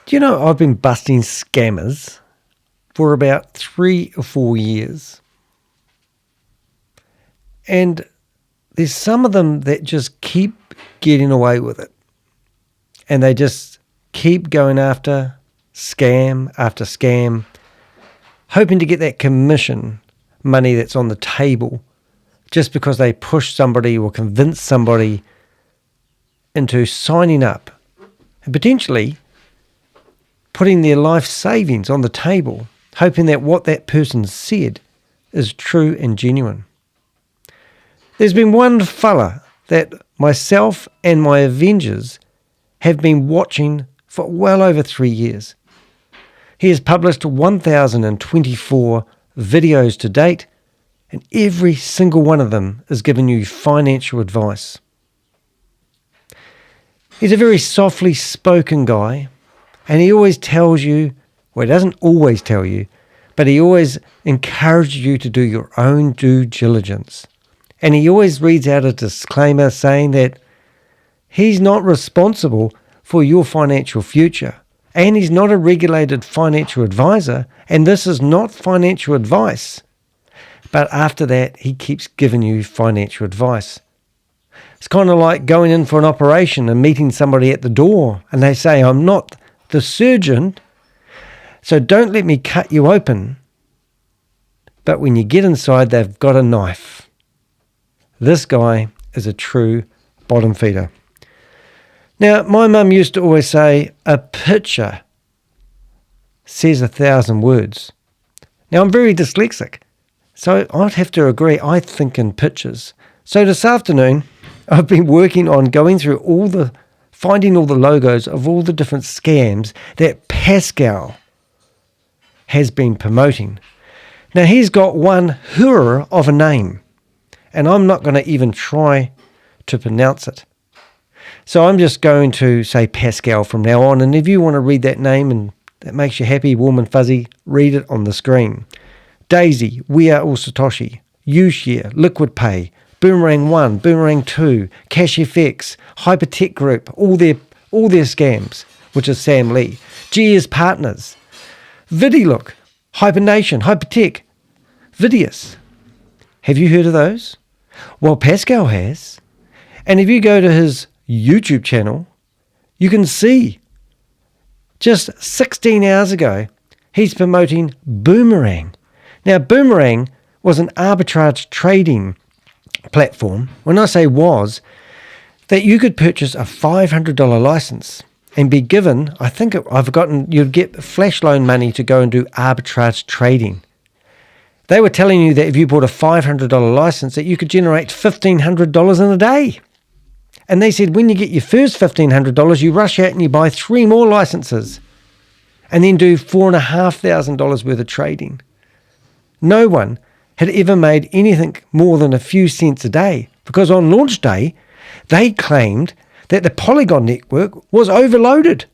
Do you know I've been busting scammers for about 3 or 4 years? And there's some of them that just keep getting away with it. And they just keep going after scam after scam, hoping to get that commission money that's on the table just because they push somebody or convince somebody into signing up and potentially putting their life savings on the table, hoping that what that person said is true and genuine. There's been one fella that myself and my Avengers have been watching for well over 3 years. He has published 1,024 videos to date, and every single one of them is giving you financial advice. He's a very softly spoken guy, and he always tells you, well, he doesn't always tell you, but he always encourages you to do your own due diligence. And he always reads out a disclaimer saying that he's not responsible for your financial future, and he's not a regulated financial advisor, and this is not financial advice. But after that, he keeps giving you financial advice. It's kind of like going in for an operation and meeting somebody at the door, and they say, I'm not the surgeon, so don't let me cut you open. But when you get inside, they've got a knife. This guy is a true bottom feeder. Now, my mum used to always say, a picture says 1,000 words. Now, I'm very dyslexic, so I'd have to agree, I think in pictures. So this afternoon, I've been working on going through finding all the logos of all the different scams that Pascal has been promoting. Now, he's got one hurrah of a name, and I'm not going to even try to pronounce it. So I'm just going to say Pascal from now on, and if you want to read that name and that makes you happy, warm and fuzzy, read it on the screen. Daisy, We Are All Satoshi, Ushare, Liquid Pay, Boomerang 1, Boomerang 2, CashFX, Hypertech Group, all their scams, which is Sam Lee, GS Partners, Vidilook, HyperNation, Hypertech, Vidius. Have you heard of those? Well, Pascal has. And if you go to his YouTube channel, you can see just 16 hours ago, he's promoting Boomerang. Now, Boomerang was an arbitrage trading platform. When I say was, that you could purchase a $500 license and be given, you'd get flash loan money to go and do arbitrage trading. They were telling you that if you bought a $500 license, that you could generate $1,500 in a day. And they said when you get your first $1,500, you rush out and you buy 3 more licenses and then do $4,500 worth of trading. No one had ever made anything more than a few cents a day, because on launch day, they claimed that the Polygon network was overloaded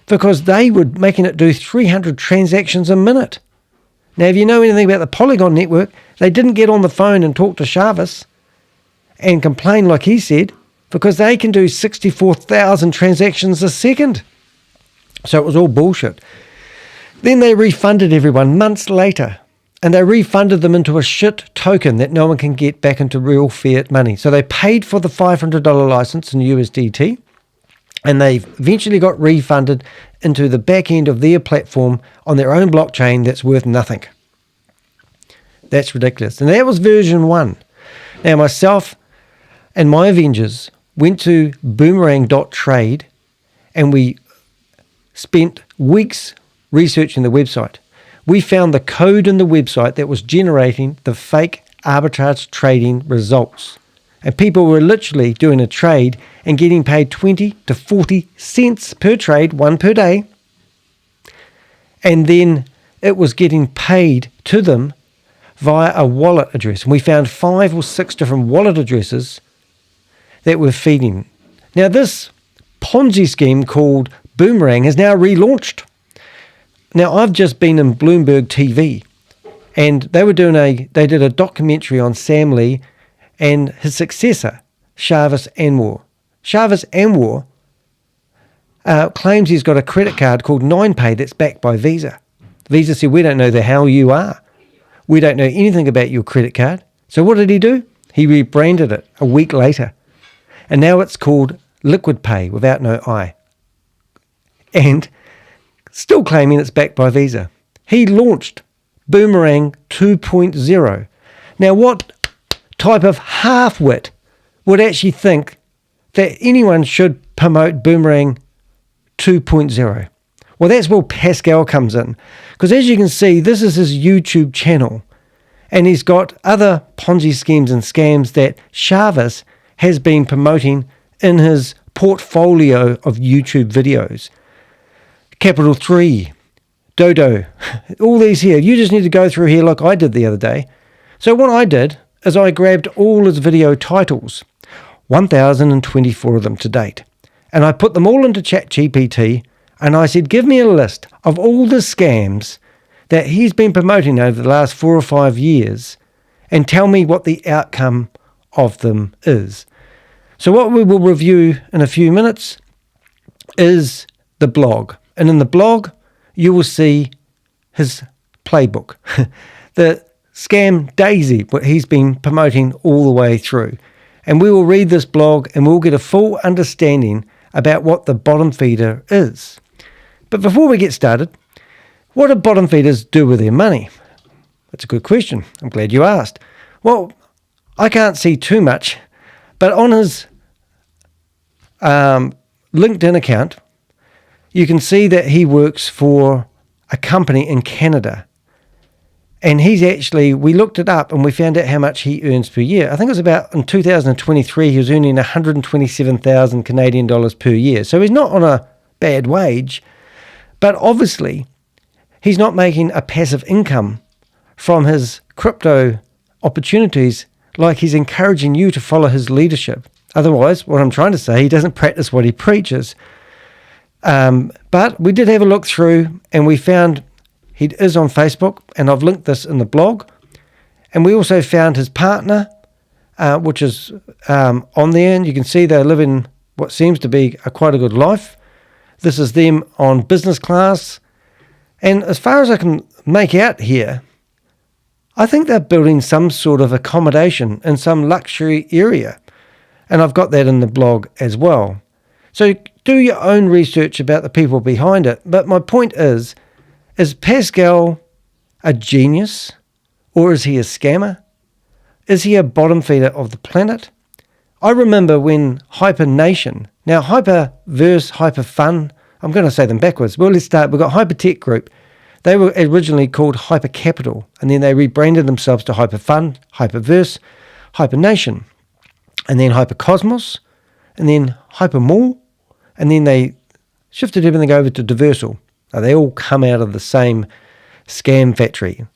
because they were making it do 300 transactions a minute. Now, if you know anything about the Polygon network, they didn't get on the phone and talk to Chavis and complain like he said, because they can do 64,000 transactions a second. So it was all bullshit. Then they refunded everyone months later, and they refunded them into a shit token that no one can get back into real fiat money. So they paid for the $500 license in USDT, and they eventually got refunded into the back end of their platform on their own blockchain that's worth nothing. That's ridiculous. And that was version 1. Now, myself and my Avengers went to boomerang.trade, and we spent weeks researching the website. We found the code in the website that was generating the fake arbitrage trading results. And people were literally doing a trade and getting paid 20 to 40 cents per trade, one per day. And then it was getting paid to them via a wallet address. And we found 5 or 6 different wallet addresses that were feeding. Now, this Ponzi scheme called Boomerang has now relaunched. Now, I've just been in Bloomberg TV, and they did a documentary on Sam Lee and his successor, Chavis Anwar. Chavis Anwar claims he's got a credit card called 9Pay that's backed by Visa. Visa said, we don't know the hell you are. We don't know anything about your credit card. So what did he do? He rebranded it a week later. And now it's called Liquid Pay without no I. And still claiming it's backed by Visa. He launched Boomerang 2.0. Now what type of half-wit would actually think that anyone should promote Boomerang 2.0? Well, that's where Pascal comes in. Because as you can see, this is his YouTube channel. And he's got other Ponzi schemes and scams that Chavez has been promoting in his portfolio of YouTube videos. Capital 3, Dodo, all these here. You just need to go through here like I did the other day. So what I did is I grabbed all his video titles, 1,024 of them to date, and I put them all into ChatGPT, and I said, give me a list of all the scams that he's been promoting over the last 4 or 5 years and tell me what the outcome of them is. So what we will review in a few minutes is the blog. And in the blog, you will see his playbook, the scam Daisy, what he's been promoting all the way through. And we will read this blog and we'll get a full understanding about what the bottom feeder is. But before we get started, what do bottom feeders do with their money? That's a good question. I'm glad you asked. Well, I can't see too much, but on his LinkedIn account, you can see that he works for a company in Canada. And he's actually, we looked it up and we found out how much he earns per year. I think it was about, in 2023, he was earning 127,000 Canadian dollars per year. So he's not on a bad wage, but obviously he's not making a passive income from his crypto opportunities like he's encouraging you to follow his leadership. Otherwise, what I'm trying to say, he doesn't practice what he preaches. But we did have a look through and we found he is on Facebook, and I've linked this in the blog. And we also found his partner, which is on there, and you can see they're living what seems to be quite a good life. This is them on business class. And as far as I can make out here, I think they're building some sort of accommodation in some luxury area. And I've got that in the blog as well. So do your own research about the people behind it. But my point is Pascal a genius, or is he a scammer? Is he a bottom feeder of the planet? I remember when HyperNation, now Hyperverse, Hyperfun, I'm going to say them backwards. Well, let's start. We've got Hypertech Group. They were originally called Hypercapital, and then they rebranded themselves to Hyperfun, Hyperverse, HyperNation, and then Hypercosmos, and then Hypermall, and then they shifted everything over to Diversal. Now, they all come out of the same scam factory.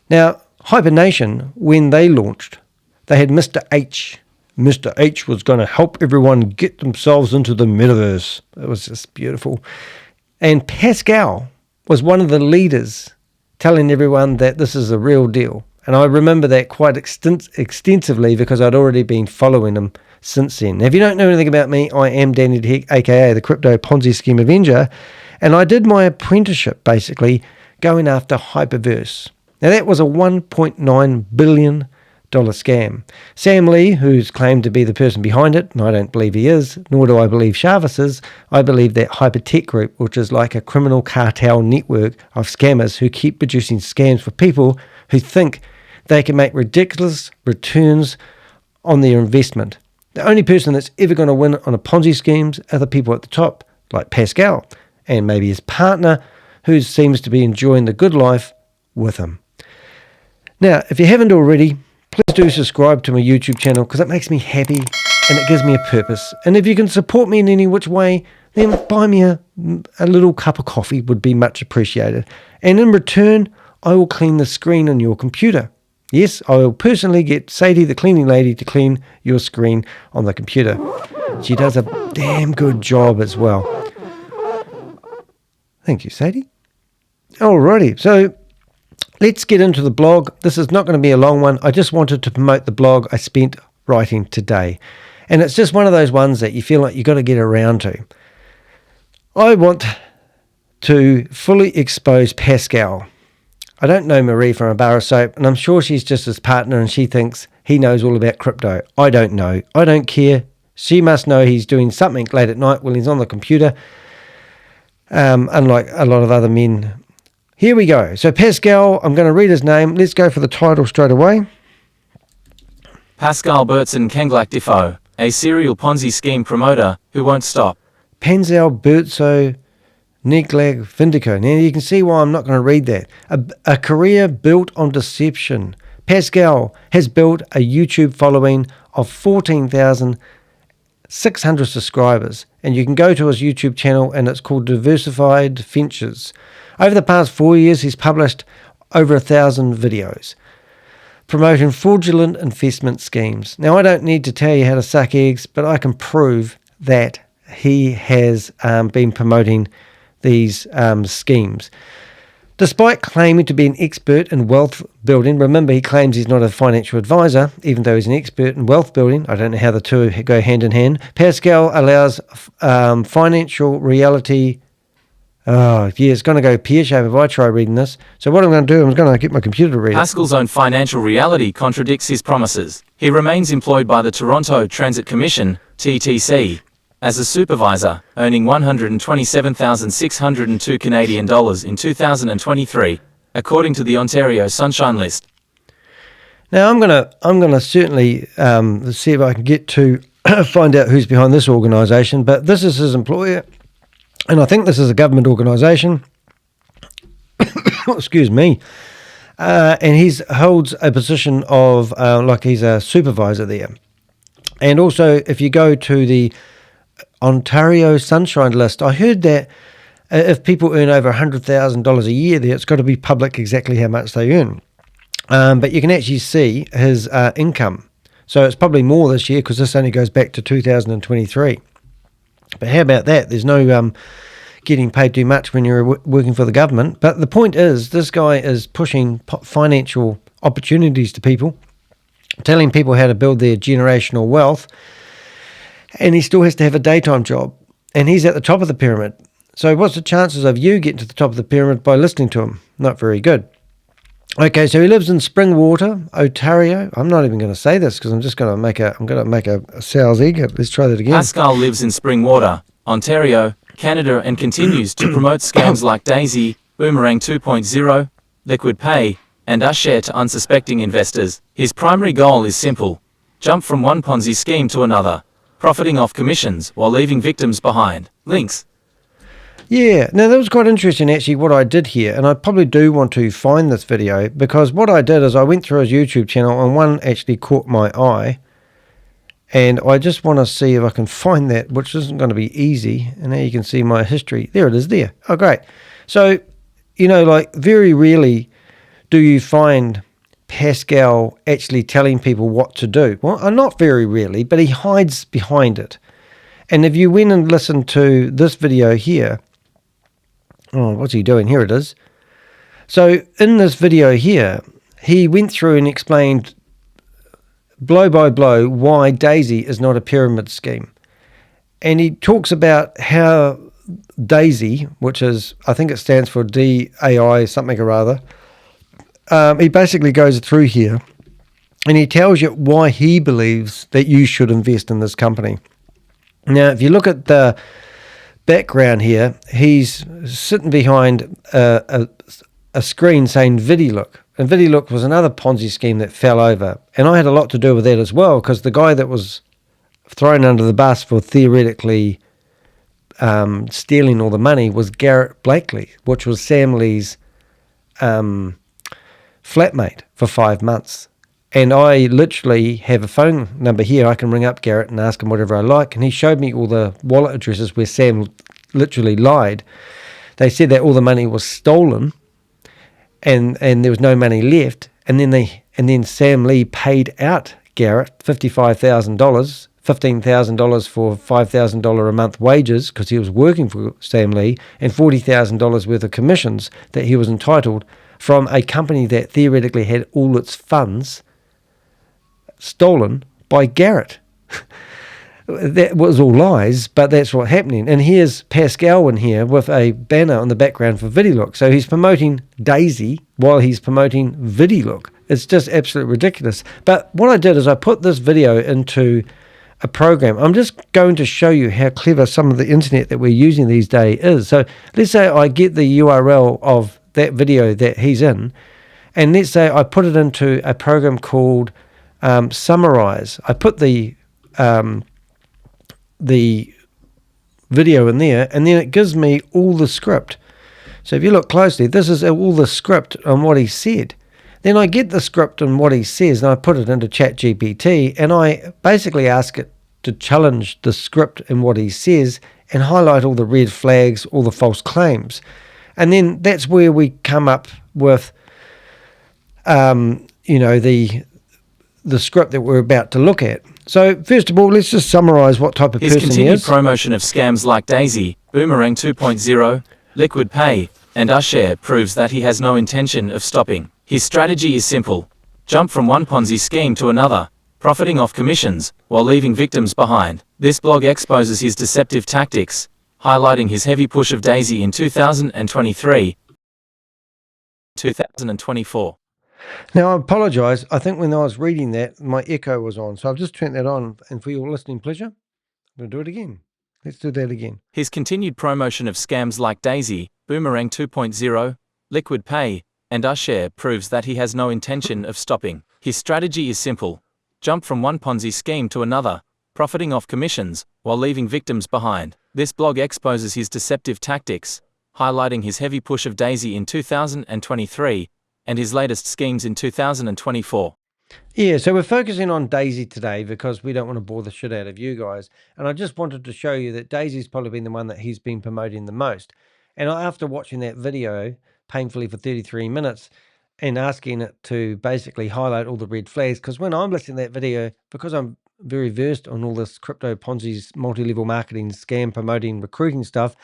Now, HyperNation, when they launched, they had Mr. H. Mr. H was going to help everyone get themselves into the metaverse. It was just beautiful. And Pascal was one of the leaders telling everyone that this is a real deal. And I remember that quite extensively because I'd already been following him since then. Now, if you don't know anything about me, I am Danny Heck, aka the Crypto Ponzi Scheme Avenger. And I did my apprenticeship, basically, going after Hyperverse. Now, that was a $1.9 billion scam. Sam Lee, who's claimed to be the person behind it, and I don't believe he is, nor do I believe Chavez is, I believe that Hypertech Group, which is like a criminal cartel network of scammers who keep producing scams for people who think they can make ridiculous returns on their investment. The only person that's ever going to win on a Ponzi schemes are the people at the top, like Pascal, and maybe his partner, who seems to be enjoying the good life with him. Now, if you haven't already, please do subscribe to my YouTube channel because it makes me happy and it gives me a purpose. And if you can support me in any which way, then buy me a little cup of coffee would be much appreciated. And in return, I will clean the screen on your computer. Yes, I will personally get Sadie, the cleaning lady, to clean your screen on the computer. She does a damn good job as well. Thank you, Sadie. Alrighty, so let's get into the blog. This is not going to be a long one. I just wanted to promote the blog I spent writing today. And it's just one of those ones that you feel like you've got to get around to. I want to fully expose Pascal. I don't know Marie from a bar of soap, and I'm sure she's just his partner and she thinks he knows all about crypto. I don't know. I don't care. She must know he's doing something late at night while he's on the computer, unlike a lot of other men. Here we go. So Pascal, I'm going to read his name. Let's go for the title straight away. Pascal Bertson Nkenglack Diffo, a serial Ponzi scheme promoter who won't stop. Pascal Bertson Nkenglack Diffo. Now you can see why I'm not going to read that. A career built on deception. Pascal has built a YouTube following of 14,600 subscribers, and you can go to his YouTube channel and it's called Diversified Ventures. Over the past 4 years, he's published over 1,000 videos promoting fraudulent investment schemes. Now, I don't need to tell you how to suck eggs, but I can prove that he has been promoting these schemes. Despite claiming to be an expert in wealth building, remember he claims he's not a financial advisor, even though he's an expert in wealth building. I don't know how the two go hand in hand. Pascal allows financial reality. Oh, yeah, it's going to go pear-shaped if I try reading this. So what I'm going to do, I'm going to get my computer to read it. Pascal's own financial reality contradicts his promises. He remains employed by the Toronto Transit Commission, TTC, as a supervisor, earning $127,602 Canadian dollars in 2023, according to the Ontario Sunshine List. Now I'm gonna certainly see if I can get to find out who's behind this organisation. But this is his employer, and I think this is a government organisation. Excuse me. And he holds a position of like he's a supervisor there. And also, if you go to the Ontario Sunshine List, I heard that if people earn over $100,000 a year there, it's got to be public exactly how much they earn. But you can actually see his income. So it's probably more this year because this only goes back to 2023. But how about that? There's no getting paid too much when you're working for the government. But the point is, this guy is pushing financial opportunities to people, telling people how to build their generational wealth, and he still has to have a daytime job, and he's at the top of the pyramid. So what's the chances of you getting to the top of the pyramid by listening to him? Not very good. Okay, so he lives in Springwater, Ontario. I'm not even going to say this because I'm going to make a sow's egg. Let's try that again. Pascal lives in Springwater, Ontario, Canada, and continues to promote scams like Daisy, Boomerang 2.0, Liquid Pay, and Ushare to unsuspecting investors. His primary goal is simple: jump from one Ponzi scheme to another, profiting off commissions while leaving victims behind. Links. Yeah, now that was quite interesting actually what I did here, and I probably do want to find this video, because what I did is I went through his YouTube channel and one actually caught my eye, and I just want to see if I can find that, which isn't going to be easy. And now you can see my history. There it is there. Oh, great. So, like very rarely do you find Pascal actually telling people what to do. Well, not very rarely, but he hides behind it. And if you went and listened to this video here, oh, what's he doing? Here it is. So in this video here, he went through and explained blow by blow why Daisy is not a pyramid scheme. And he talks about how Daisy, which is, I think it stands for DAI something or other, he basically goes through here and he tells you why he believes that you should invest in this company. Now, if you look at the background here, he's sitting behind a screen saying VidiLook. And VidiLook was another Ponzi scheme that fell over. And I had a lot to do with that as well, because the guy that was thrown under the bus for theoretically stealing all the money was Garrett Blakely, which was Sam Lee's flatmate for 5 months. And I literally have a phone number here. I can ring up Garrett and ask him whatever I like. And he showed me all the wallet addresses where Sam literally lied. They said that all the money was stolen and there was no money left. And then Sam Lee paid out Garrett $55,000, $15,000 for $5,000 a month wages because he was working for Sam Lee, and $40,000 worth of commissions that he was entitled from a company that theoretically had all its funds stolen by Garrett. that was all lies, but that's what's happening. And here's Pascal in here with a banner on the background for VidiLook. So he's promoting Daisy while he's promoting VidiLook. It's just absolutely ridiculous. But what I did is I put this video into a program. I'm just going to show you how clever some of the internet that we're using these days is. So let's say I get the URL of that video that he's in, and let's say I put it into a program called Summarize. I put the video in there, and then it gives me all the script. So if you look closely, this is all the script on what he said. Then I get the script and what he says, and I put it into ChatGPT, and I basically ask it to challenge the script and what he says and highlight all the red flags, all the false claims. And then that's where we come up with, the script that we're about to look at. So first of all, let's just summarize what type of His person he continued is. promotion of scams like Daisy, Boomerang 2.0, Liquid Pay, and Ushare proves that he has no intention of stopping. His strategy is simple: jump from one Ponzi scheme to another, profiting off commissions while leaving victims behind. This blog exposes his deceptive tactics, highlighting his heavy push of Daisy in 2023, 2024. Now, I apologize. I think when I was reading that, my echo was on. So I've just turned that on. And for your listening pleasure, I'm going to do it again. Let's do that again. His continued promotion of scams like Daisy, Boomerang 2.0, Liquid Pay, and Ushare proves that he has no intention of stopping. His strategy is simple: jump from one Ponzi scheme to another, profiting off commissions while leaving victims behind. This blog exposes his deceptive tactics, highlighting his heavy push of Daisy in 2023 and his latest schemes in 2024. Yeah, so we're focusing on Daisy today because we don't want to bore the shit out of you guys. And I just wanted to show you that Daisy's probably been the one that he's been promoting the most. And after watching that video painfully for 33 minutes and asking it to basically highlight all the red flags, because when I'm listening to that video, because I'm very versed on all this crypto Ponzi's multi-level marketing, scam promoting, recruiting stuff,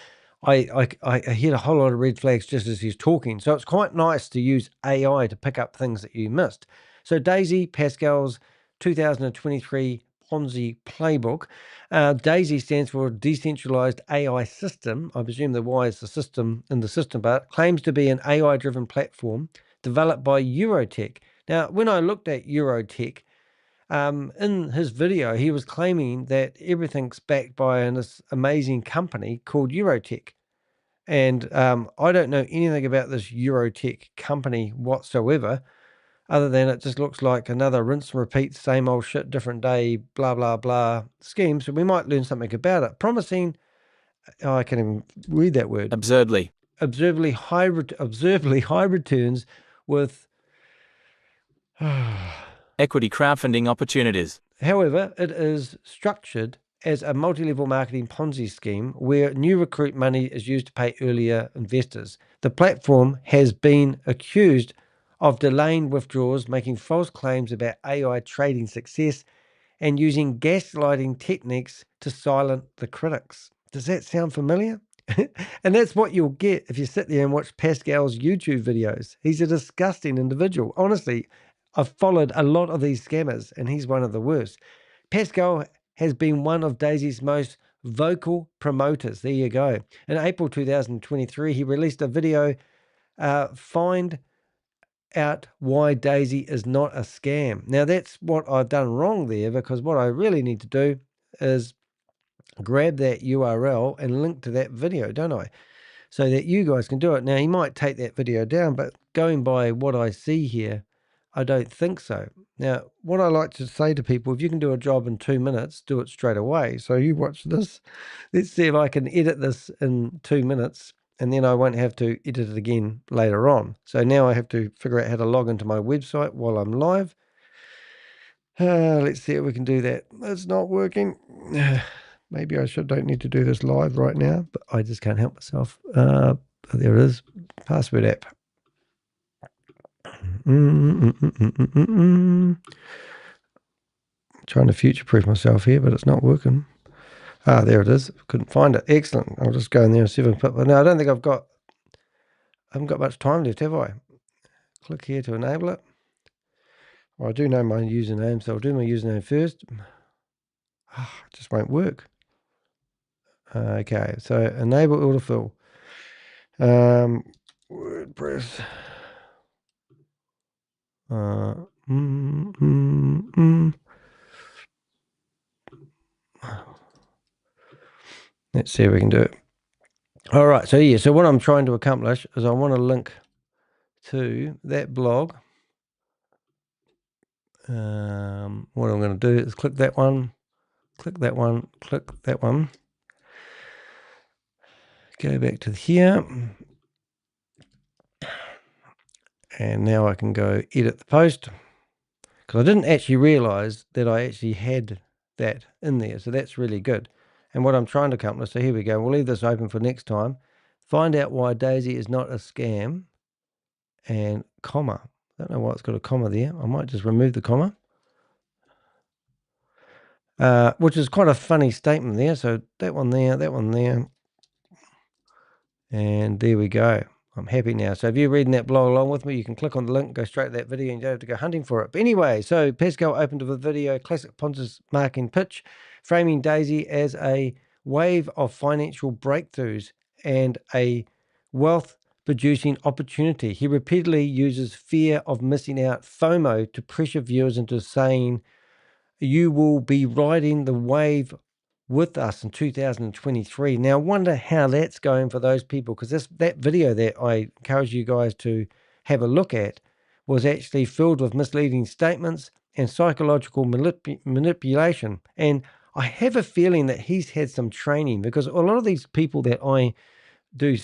I hit a whole lot of red flags just as he's talking. So it's quite nice to use AI to pick up things that you missed. So Daisy, Pascal's 2023 Ponzi playbook. DAISY stands for Decentralized AI System. I presume the Y is the system in the system, but claims to be an AI-driven platform developed by Eurotech. Now, when I looked at Eurotech, in his video, he was claiming that everything's backed by this amazing company called Eurotech. And I don't know anything about this Eurotech company whatsoever, other than it just looks like another rinse and repeat, same old shit, different day, blah, blah, blah scheme. So we might learn something about it. Promising, I can't even read that word. Absurdly High returns with... equity crowdfunding opportunities. However, it is structured as a multi-level marketing Ponzi scheme where new recruit money is used to pay earlier investors. The platform has been accused of delaying withdrawals, making false claims about AI trading success, and using gaslighting techniques to silence the critics. Does that sound familiar? And that's what you'll get if you sit there and watch Pascal's YouTube videos. He's a disgusting individual. Honestly, I've followed a lot of these scammers, and he's one of the worst. Pascal has been one of Daisy's most vocal promoters. There you go. In April 2023, he released a video, Find Out Why Daisy is Not a Scam. Now, that's what I've done wrong there, because what I really need to do is grab that URL and link to that video, don't I? So that you guys can do it. Now, he might take that video down, but going by what I see here, I don't think so. Now, what I like to say to people, if you can do a job in 2 minutes, do it straight away. So you watch this. Let's see if I can edit this in 2 minutes, and then I won't have to edit it again later on. So now I have to figure out how to log into my website while I'm live. Let's see if we can do that. It's not working. Maybe I don't need to do this live right now, but I just can't help myself. There it is. Password app. Trying to future-proof myself here, but it's not working. There it is. Couldn't find it. Excellent. I'll just go in there and see if I can put... No, I don't think I haven't got much time left, have I? Click here to enable it. Well, I do know my username, so I'll do my username first. It just won't work. Okay, so enable autofill. WordPress. Let's see if we can do it. All right, so yeah, so what I'm trying to accomplish is I want to link to that blog. What I'm going to do is click that one, click that one, click that one. Go back to here. And now I can go edit the post, because I didn't actually realize that I actually had that in there. So that's really good. And what I'm trying to accomplish, so here we go. We'll leave this open for next time. Find out why Daisy is not a scam, and comma. I don't know why it's got a comma there. I might just remove the comma. Which is quite a funny statement there. So that one there, and there we go. I'm happy now. So if you're reading that blog along with me, you can click on the link, go straight to that video, and you don't have to go hunting for it. But anyway, so Pascal opened with a video, classic Ponzi marketing pitch, framing Daisy as a wave of financial breakthroughs and a wealth-producing opportunity. He repeatedly uses fear of missing out, FOMO, to pressure viewers into saying, you will be riding the wave with us in 2023. Now, I wonder how that's going for those people, because that video that I encourage you guys to have a look at was actually filled with misleading statements and psychological manipulation. And I have a feeling that he's had some training, because a lot of these people that I do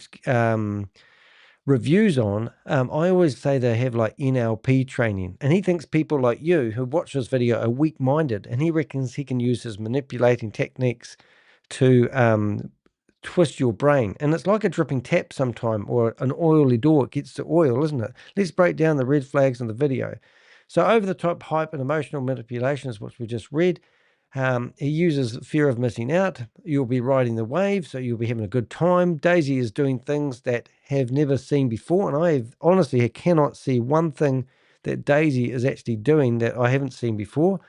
reviews on, I always say they have like NLP training, and he thinks people like you who watch this video are weak-minded, and he reckons he can use his manipulating techniques to twist your brain. And it's like a dripping tap sometime, or an oily door. It gets to oil, isn't it? Let's break down the red flags in the video. So over-the-top hype and emotional manipulations, which we just read. He uses fear of missing out. You'll be riding the wave, so you'll be having a good time. Daisy is doing things that have never seen before, and I honestly cannot see one thing that Daisy is actually doing that I haven't seen before.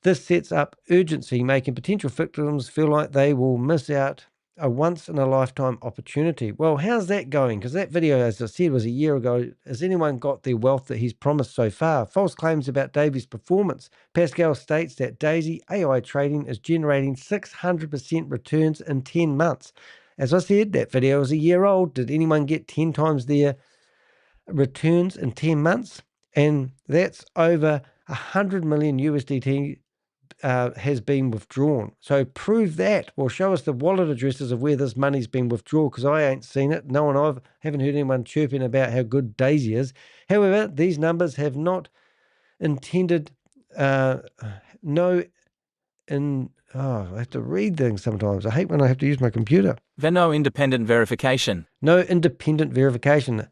This sets up urgency, making potential victims feel like they will miss out a once-in-a-lifetime opportunity. Well, how's that going? Because that video, as I said, was a year ago. Has anyone got the wealth that he's promised so far? False claims about Davy's performance. Pascal states that Daisy AI trading is generating 600% returns in 10 months. As I said, that video is a year old. Did anyone get 10 times their returns in 10 months? And that's over 100 million USDT has been withdrawn. So prove that, or show us the wallet addresses of where this money's been withdrawn, because I ain't seen it. No one, I haven't heard anyone chirping about how good Daisy is. However, these numbers have not intended, I have to read things sometimes. I hate when I have to use my computer. No independent verification. No independent verification.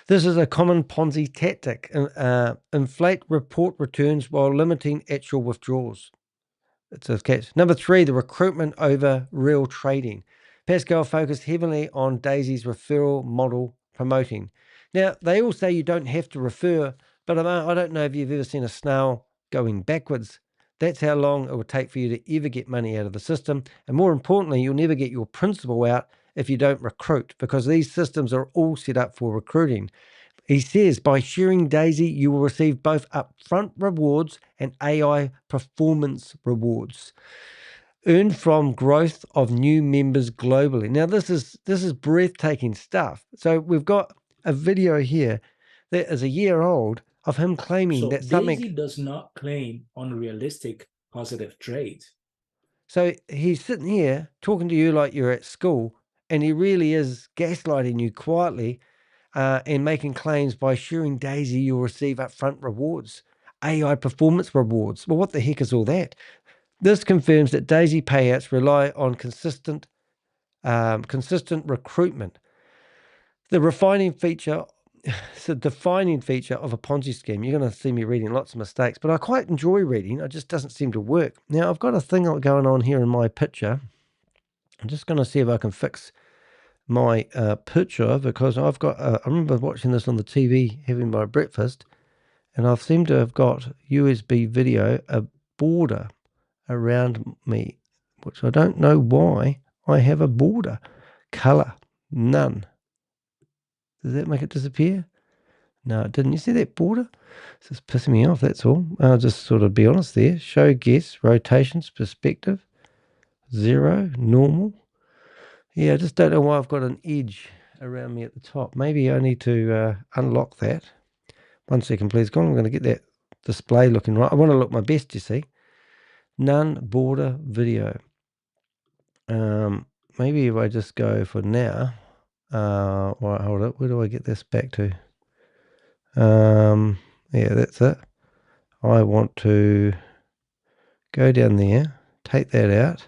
This is a common Ponzi tactic. Inflate report returns while limiting actual withdrawals. It's a catch. Number 3, the recruitment over real trading. Pascal focused heavily on Daisy's referral model promoting. Now, they all say you don't have to refer, but I don't know if you've ever seen a snail going backwards. That's how long it would take for you to ever get money out of the system. And more importantly, you'll never get your principal out if you don't recruit, because these systems are all set up for recruiting. He says, by sharing Daisy, you will receive both upfront rewards and AI performance rewards earned from growth of new members globally. Now, this is breathtaking stuff. So we've got a video here that is a year old of him claiming that something... Daisy does not claim unrealistic positive trades. So he's sitting here talking to you like you're at school, and he really is gaslighting you quietly, and making claims by sharing Daisy, you'll receive upfront rewards, AI performance rewards. Well, what the heck is all that? This confirms that Daisy payouts rely on consistent recruitment. The defining feature of a Ponzi scheme. You're going to see me reading lots of mistakes, but I quite enjoy reading. It just doesn't seem to work. Now, I've got a thing going on here in my picture. I'm just going to see if I can fix my picture, because I've got, I remember watching this on the TV, having my breakfast, and I've seemed to have got USB video, a border around me, which I don't know why I have a border. Color, none. Does that make it disappear? No, it didn't. You see that border? It's just pissing me off, that's all. I'll just sort of be honest there. Show, guess, rotations, perspective, 0, normal. Yeah, I just don't know why I've got an edge around me at the top. Maybe I need to unlock that. 1 second, please. I'm going to get that display looking right. I want to look my best, you see. None, border, video. Maybe if I just go for now. Right, hold up. Where do I get this back to? Yeah, that's it. I want to go down there, take that out,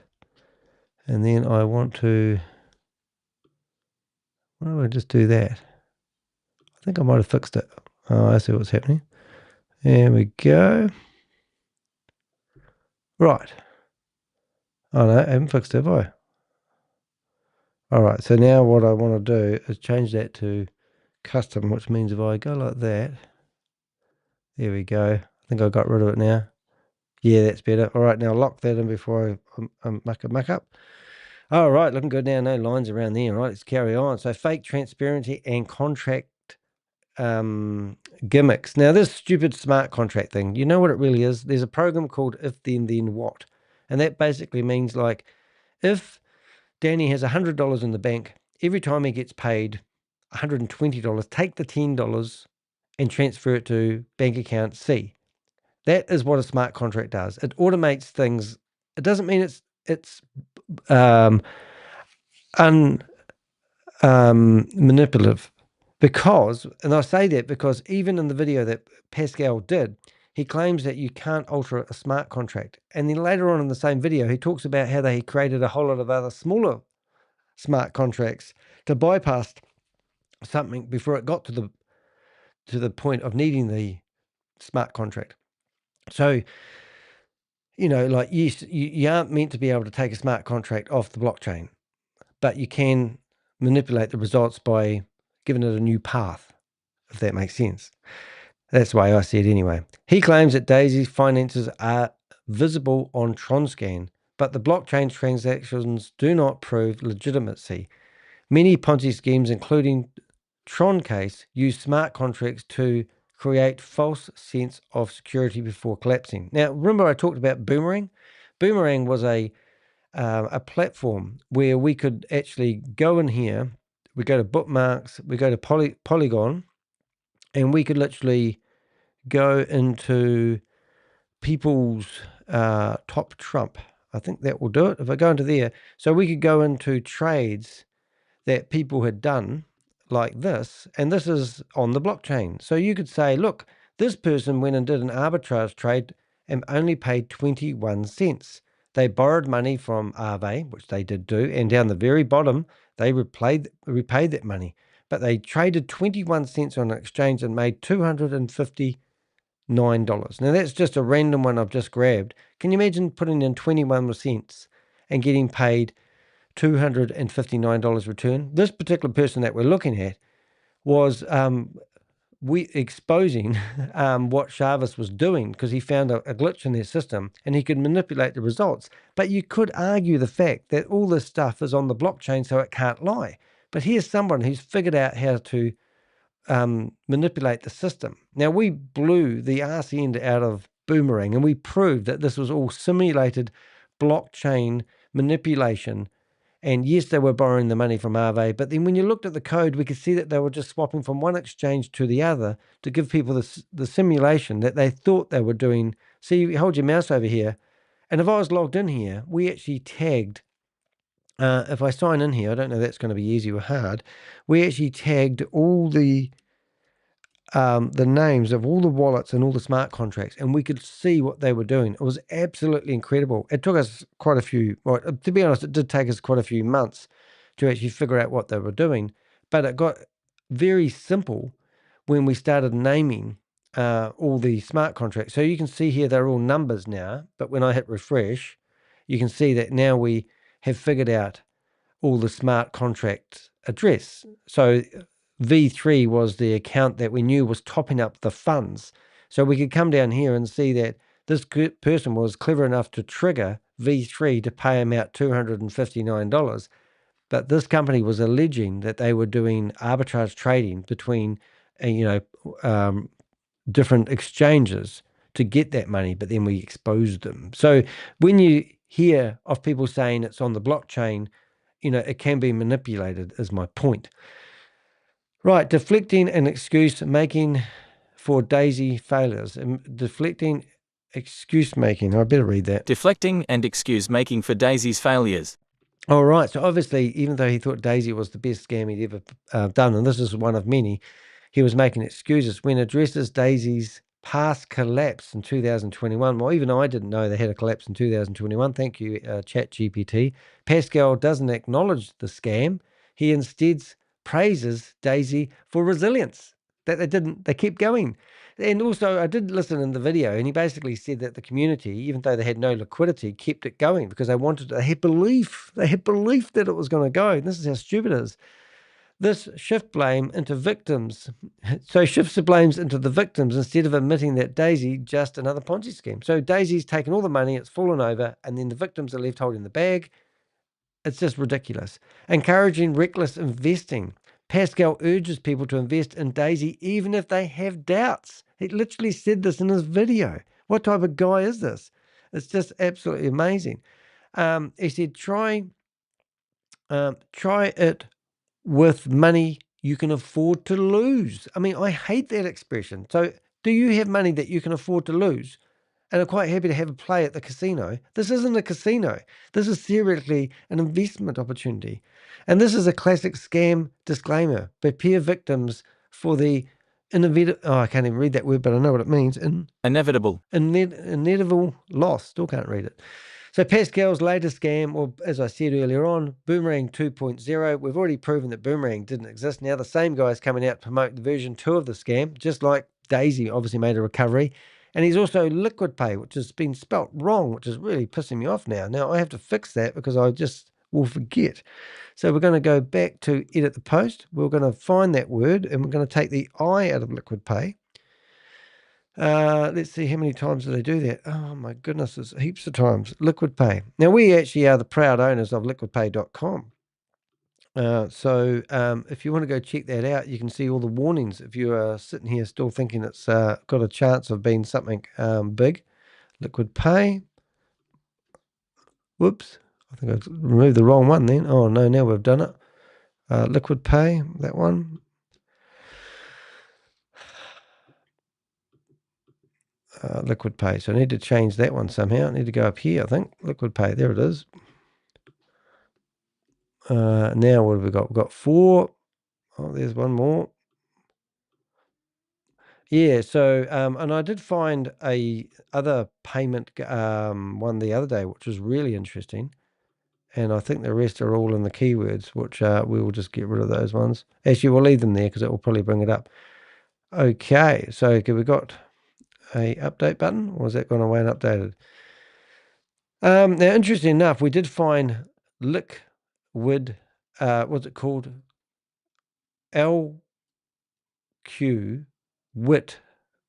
and then I want to, why don't I just do that? I think I might have fixed it. Oh, I see what's happening. There we go. Right. Oh no, I haven't fixed it, have I? Alright, so now what I want to do is change that to custom, which means if I go like that, there we go. I think I got rid of it now. Yeah, that's better. Alright, now lock that in before I muck up. Alright, looking good now. No lines around there. Right, let's carry on. So fake transparency and contract gimmicks. Now this stupid smart contract thing, you know what it really is? There's a program called if then what, and that basically means like if Danny has $100 in the bank, every time he gets paid $120, take the $10 and transfer it to bank account C. That is what a smart contract does. It automates things. It doesn't mean it's manipulative. Because, and I say that because even in the video that Pascal did, he claims that you can't alter a smart contract. And then later on in the same video, he talks about how they created a whole lot of other smaller smart contracts to bypass something before it got to the point of needing the smart contract. So, you know, like you aren't meant to be able to take a smart contract off the blockchain, but you can manipulate the results by giving it a new path, if that makes sense. That's the way I see it anyway. He claims that Daisy's finances are visible on TronScan, but the blockchain transactions do not prove legitimacy. Many Ponzi schemes, including Tron case, use smart contracts to create false sense of security before collapsing. Now, remember I talked about Boomerang? Boomerang was a platform where we could actually go in here, we go to bookmarks, we go to Polygon, and we could literally go into people's top Trump. I think that will do it. If I go into there, so we could go into trades that people had done like this, and this is on the blockchain. So you could say, look, this person went and did an arbitrage trade and only paid 21 cents. They borrowed money from Aave, which they did do, and down the very bottom, they repaid that money. But they traded 21 cents on an exchange and made $259. Now, that's just a random one I've just grabbed. Can you imagine putting in 21 cents and getting paid $259 return? This particular person that we're looking at was exposing what Chavis was doing, because he found a glitch in their system and he could manipulate the results. But you could argue the fact that all this stuff is on the blockchain, so it can't lie. But here's someone who's figured out how to manipulate the system. Now, we blew the arse end out of Boomerang and we proved that this was all simulated blockchain manipulation. And yes, they were borrowing the money from Aave, but then when you looked at the code, we could see that they were just swapping from one exchange to the other to give people the simulation that they thought they were doing. See, you hold your mouse over here, and if I was logged in here, we actually tagged, if I sign in here, I don't know if that's going to be easy or hard, we actually tagged all the names of all the wallets and all the smart contracts, and we could see what they were doing. It was absolutely incredible. It took us quite a few, well, to be honest, it did take us quite a few months to actually figure out what they were doing, but it got very simple when we started naming all the smart contracts. So you can see here they're all numbers now, but when I hit refresh, you can see that now we have figured out all the smart contract address. So V3 was the account that we knew was topping up the funds. So we could come down here and see that this person was clever enough to trigger V3 to pay him out $259. But this company was alleging that they were doing arbitrage trading between, different exchanges to get that money, but then we exposed them. So when you hear of people saying it's on the blockchain, it can be manipulated, is my point. Right, deflecting and excuse making for Daisy failures. Deflecting, excuse making. I better read that. Deflecting and excuse making for Daisy's failures. All right. So obviously, even though he thought Daisy was the best scam he'd ever done, and this is one of many, he was making excuses when addresses Daisy's past collapse in 2021. Well, even I didn't know they had a collapse in 2021. Thank you, ChatGPT. Pascal doesn't acknowledge the scam. He instead praises Daisy for resilience, that they kept going. And also, I did listen in the video, and he basically said that the community, even though they had no liquidity, kept it going because they had belief that it was going to go. And this is how stupid it is. This shifts blame into victims. So shifts the blames into the victims instead of admitting that Daisy just another Ponzi scheme. So Daisy's taken all the money, it's fallen over, and then the victims are left holding the bag. It's just ridiculous. Encouraging reckless investing. Pascal urges people to invest in Daisy even if they have doubts. He literally said this in his video. What type of guy is this? It's just absolutely amazing. He said, try it with money you can afford to lose. I mean, I hate that expression. So do you have money that you can afford to lose and are quite happy to have a play at the casino? This isn't a casino. This is theoretically an investment opportunity. And this is a classic scam disclaimer. Prepare victims for the inevitable, I can't even read that word, but I know what it means. Inevitable. Inevitable loss. Still can't read it. So Pascal's latest scam, or as I said earlier on, Boomerang 2.0, we've already proven that Boomerang didn't exist. Now the same guy's coming out to promote the version 2 of the scam, just like Daisy obviously made a recovery. And he's also Liquid Pay, which has been spelt wrong, which is really pissing me off now. Now I have to fix that because I just will forget. So we're going to go back to edit the post. We're going to find that word and we're going to take the I out of Liquid Pay. Let's see how many times did I do that. Oh my goodness, it's heaps of times. Liquid Pay. Now we actually are the proud owners of liquidpay.com. So if you want to go check that out, you can see all the warnings. If you are sitting here still thinking it's got a chance of being something big, Liquid Pay. Whoops, I think I removed the wrong one then. Oh no, now we've done it. Liquid Pay, that one. Liquid Pay. So I need to change that one somehow. I need to go up here, I think. Liquid Pay. There it is. Now what have we got? We've got 4. Oh, there's one more. Yeah, so and I did find a other payment one the other day, which was really interesting. And I think the rest are all in the keywords, which we will just get rid of those ones. Actually, we'll leave them there because it will probably bring it up. Okay, so we got a update button, or has that gone away and updated? Now, interesting enough, we did find liquid, what's it called? LQ WIT.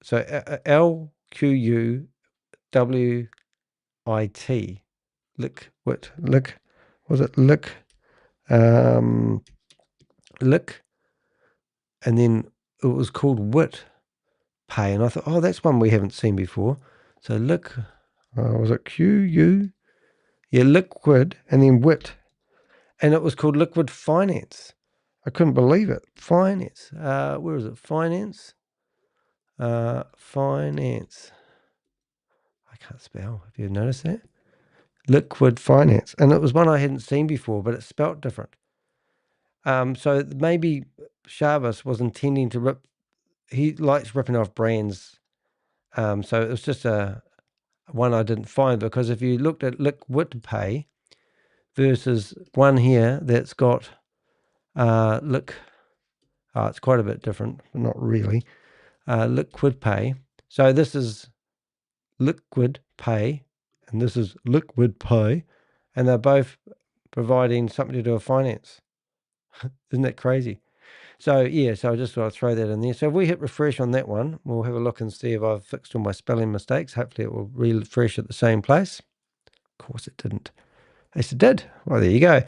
So LQUWIT. Lick. Was it lick? Lick. And then it was called WIT Pay. And I thought, oh, that's one we haven't seen before. So lick. Was it QU? Yeah, liquid and then WIT. And it was called Liquid Finance. I couldn't believe it. Finance. Where is it? Finance. Finance. I can't spell. Have you noticed that? Liquid Finance. And it was one I hadn't seen before, but it's spelt different. So maybe Chavez was intending to rip. He likes ripping off brands. So it was just one I didn't find, because if you looked at Liquid Pay versus one here that's got it's quite a bit different, but not really. Liquid Pay. So this is Liquid Pay, and this is Liquid Pay, and they're both providing something to do with finance. Isn't that crazy? So yeah, so I just thought I'd throw that in there. So if we hit refresh on that one, we'll have a look and see if I've fixed all my spelling mistakes. Hopefully it will refresh at the same place. Of course it didn't. Yes, it did. Well, there you go.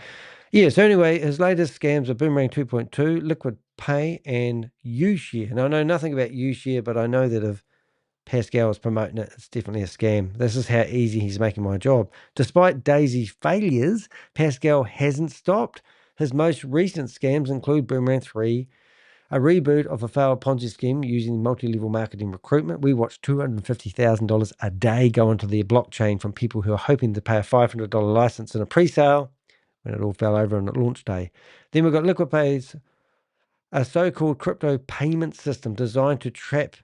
Yeah, so anyway, his latest scams are Boomerang 2.2, Liquid Pay, and Ushare. Now, I know nothing about Ushare, but I know that if Pascal is promoting it, it's definitely a scam. This is how easy he's making my job. Despite Daisy's failures, Pascal hasn't stopped. His most recent scams include Boomerang 3, a reboot of a failed Ponzi scheme using multi-level marketing recruitment. We watched $250,000 a day go into their blockchain from people who are hoping to pay a $500 license in a pre-sale when it all fell over on launch day. Then we've got Liquid Pay's, a so-called crypto payment system designed to trap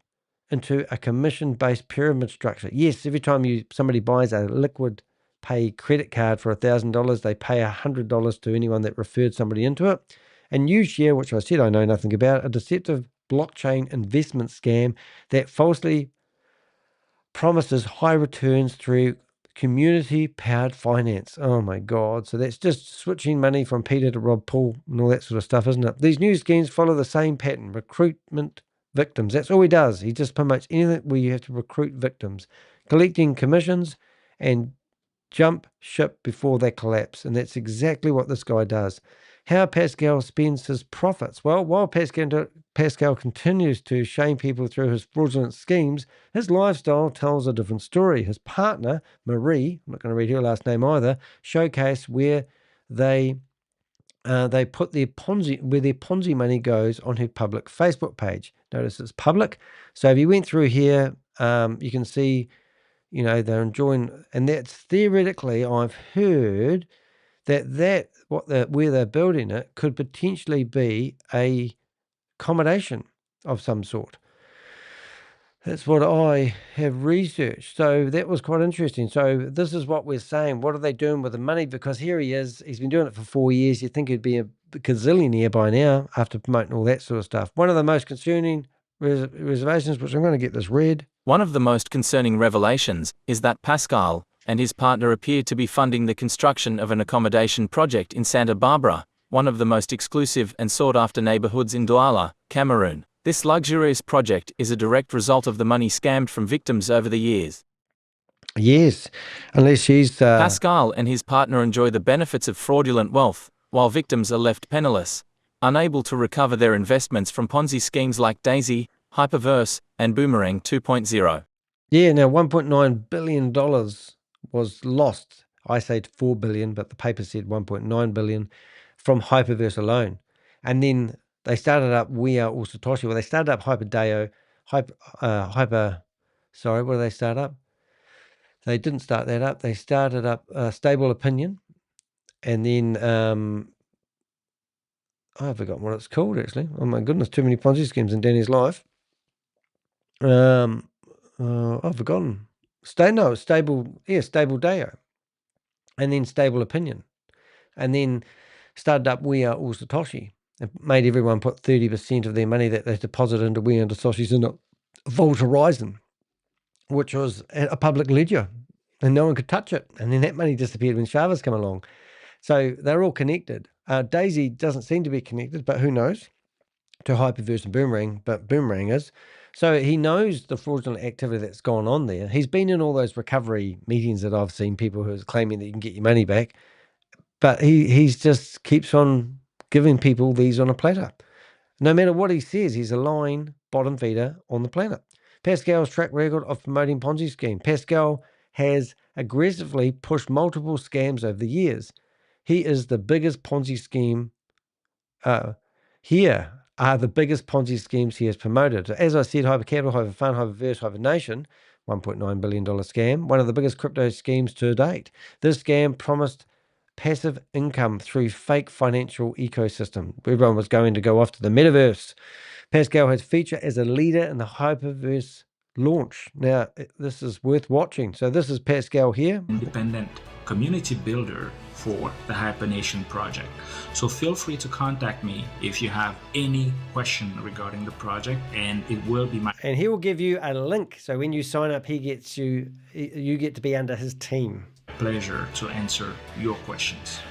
into a commission-based pyramid structure. Yes, every time somebody buys a Liquid Pay credit card for $1,000, they pay $100 to anyone that referred somebody into it. And Ushare, which I said I know nothing about, a deceptive blockchain investment scam that falsely promises high returns through community-powered finance. Oh my God. So that's just switching money from Peter to Rob Paul and all that sort of stuff, isn't it? These new schemes follow the same pattern, recruitment victims. That's all he does. He just promotes anything where you have to recruit victims, collecting commissions and jump ship before they collapse. And that's exactly what this guy does. How Pascal spends his profits. Well, while Pascal continues to shame people through his fraudulent schemes, his lifestyle tells a different story. His partner, Marie, I'm not going to read her last name either, showcased where they put their Ponzi money goes on her public Facebook page. Notice it's public. So if you went through here, you can see, they're enjoying, and that's theoretically, I've heard where they're building it could potentially be a accommodation of some sort. That's what I have researched. So that was quite interesting. So this is what we're saying. What are they doing with the money? Because here he is. He's been doing it for 4 years. You'd think he'd be a gazillionaire by now after promoting all that sort of stuff. One of the most concerning reservations, which I'm going to get this read. One of the most concerning revelations is that Pascal and his partner appear to be funding the construction of an accommodation project in Santa Barbara, one of the most exclusive and sought-after neighborhoods in Douala, Cameroon. This luxurious project is a direct result of the money scammed from victims over the years. Yes, unless she's... Pascal and his partner enjoy the benefits of fraudulent wealth, while victims are left penniless, unable to recover their investments from Ponzi schemes like Daisy, HyperVerse, and Boomerang 2.0. Yeah, now $1.9 billion was lost. I say $4 billion, but the paper said $1.9 billion from HyperVerse alone. And then they started up We Are All Satoshi. Well, they started up HyperDAO, what did they start up? They didn't start that up. They started up Stable Opinion. And then, I've forgotten what it's called, actually. Oh my goodness, too many Ponzi schemes in Danny's life. I've forgotten. Stable DAO. And then Stable Opinion. And then started up We Are All Satoshi. It made everyone put 30% of their money that they deposited into We Are Satoshis in a Vault Horizon, which was a public ledger, and no one could touch it. And then that money disappeared when Chavez came along. So they're all connected. Daisy doesn't seem to be connected, but who knows, to HyperVerse and Boomerang, but Boomerang is. So he knows the fraudulent activity that's gone on there. He's been in all those recovery meetings that I've seen, people who are claiming that you can get your money back. But he's just keeps on giving people these on a platter. No matter what he says, he's a lying bottom feeder on the planet. Pascal's track record of promoting Ponzi scheme. Pascal has aggressively pushed multiple scams over the years. He is the biggest Ponzi scheme. Here are the biggest Ponzi schemes he has promoted. As I said, Hypercapital, HyperFund, HyperVerse, HyperNation, $1.9 billion scam, one of the biggest crypto schemes to date. This scam promised passive income through fake financial ecosystem. Everyone was going to go off to the metaverse. Pascal has featured as a leader in the HyperVerse launch. Now, this is worth watching. So this is Pascal here. Independent community builder for the HyperNation project. So feel free to contact me if you have any question regarding the project, and it will be my... And he will give you a link. So when you sign up, you get to be under his team. Pleasure to answer your questions.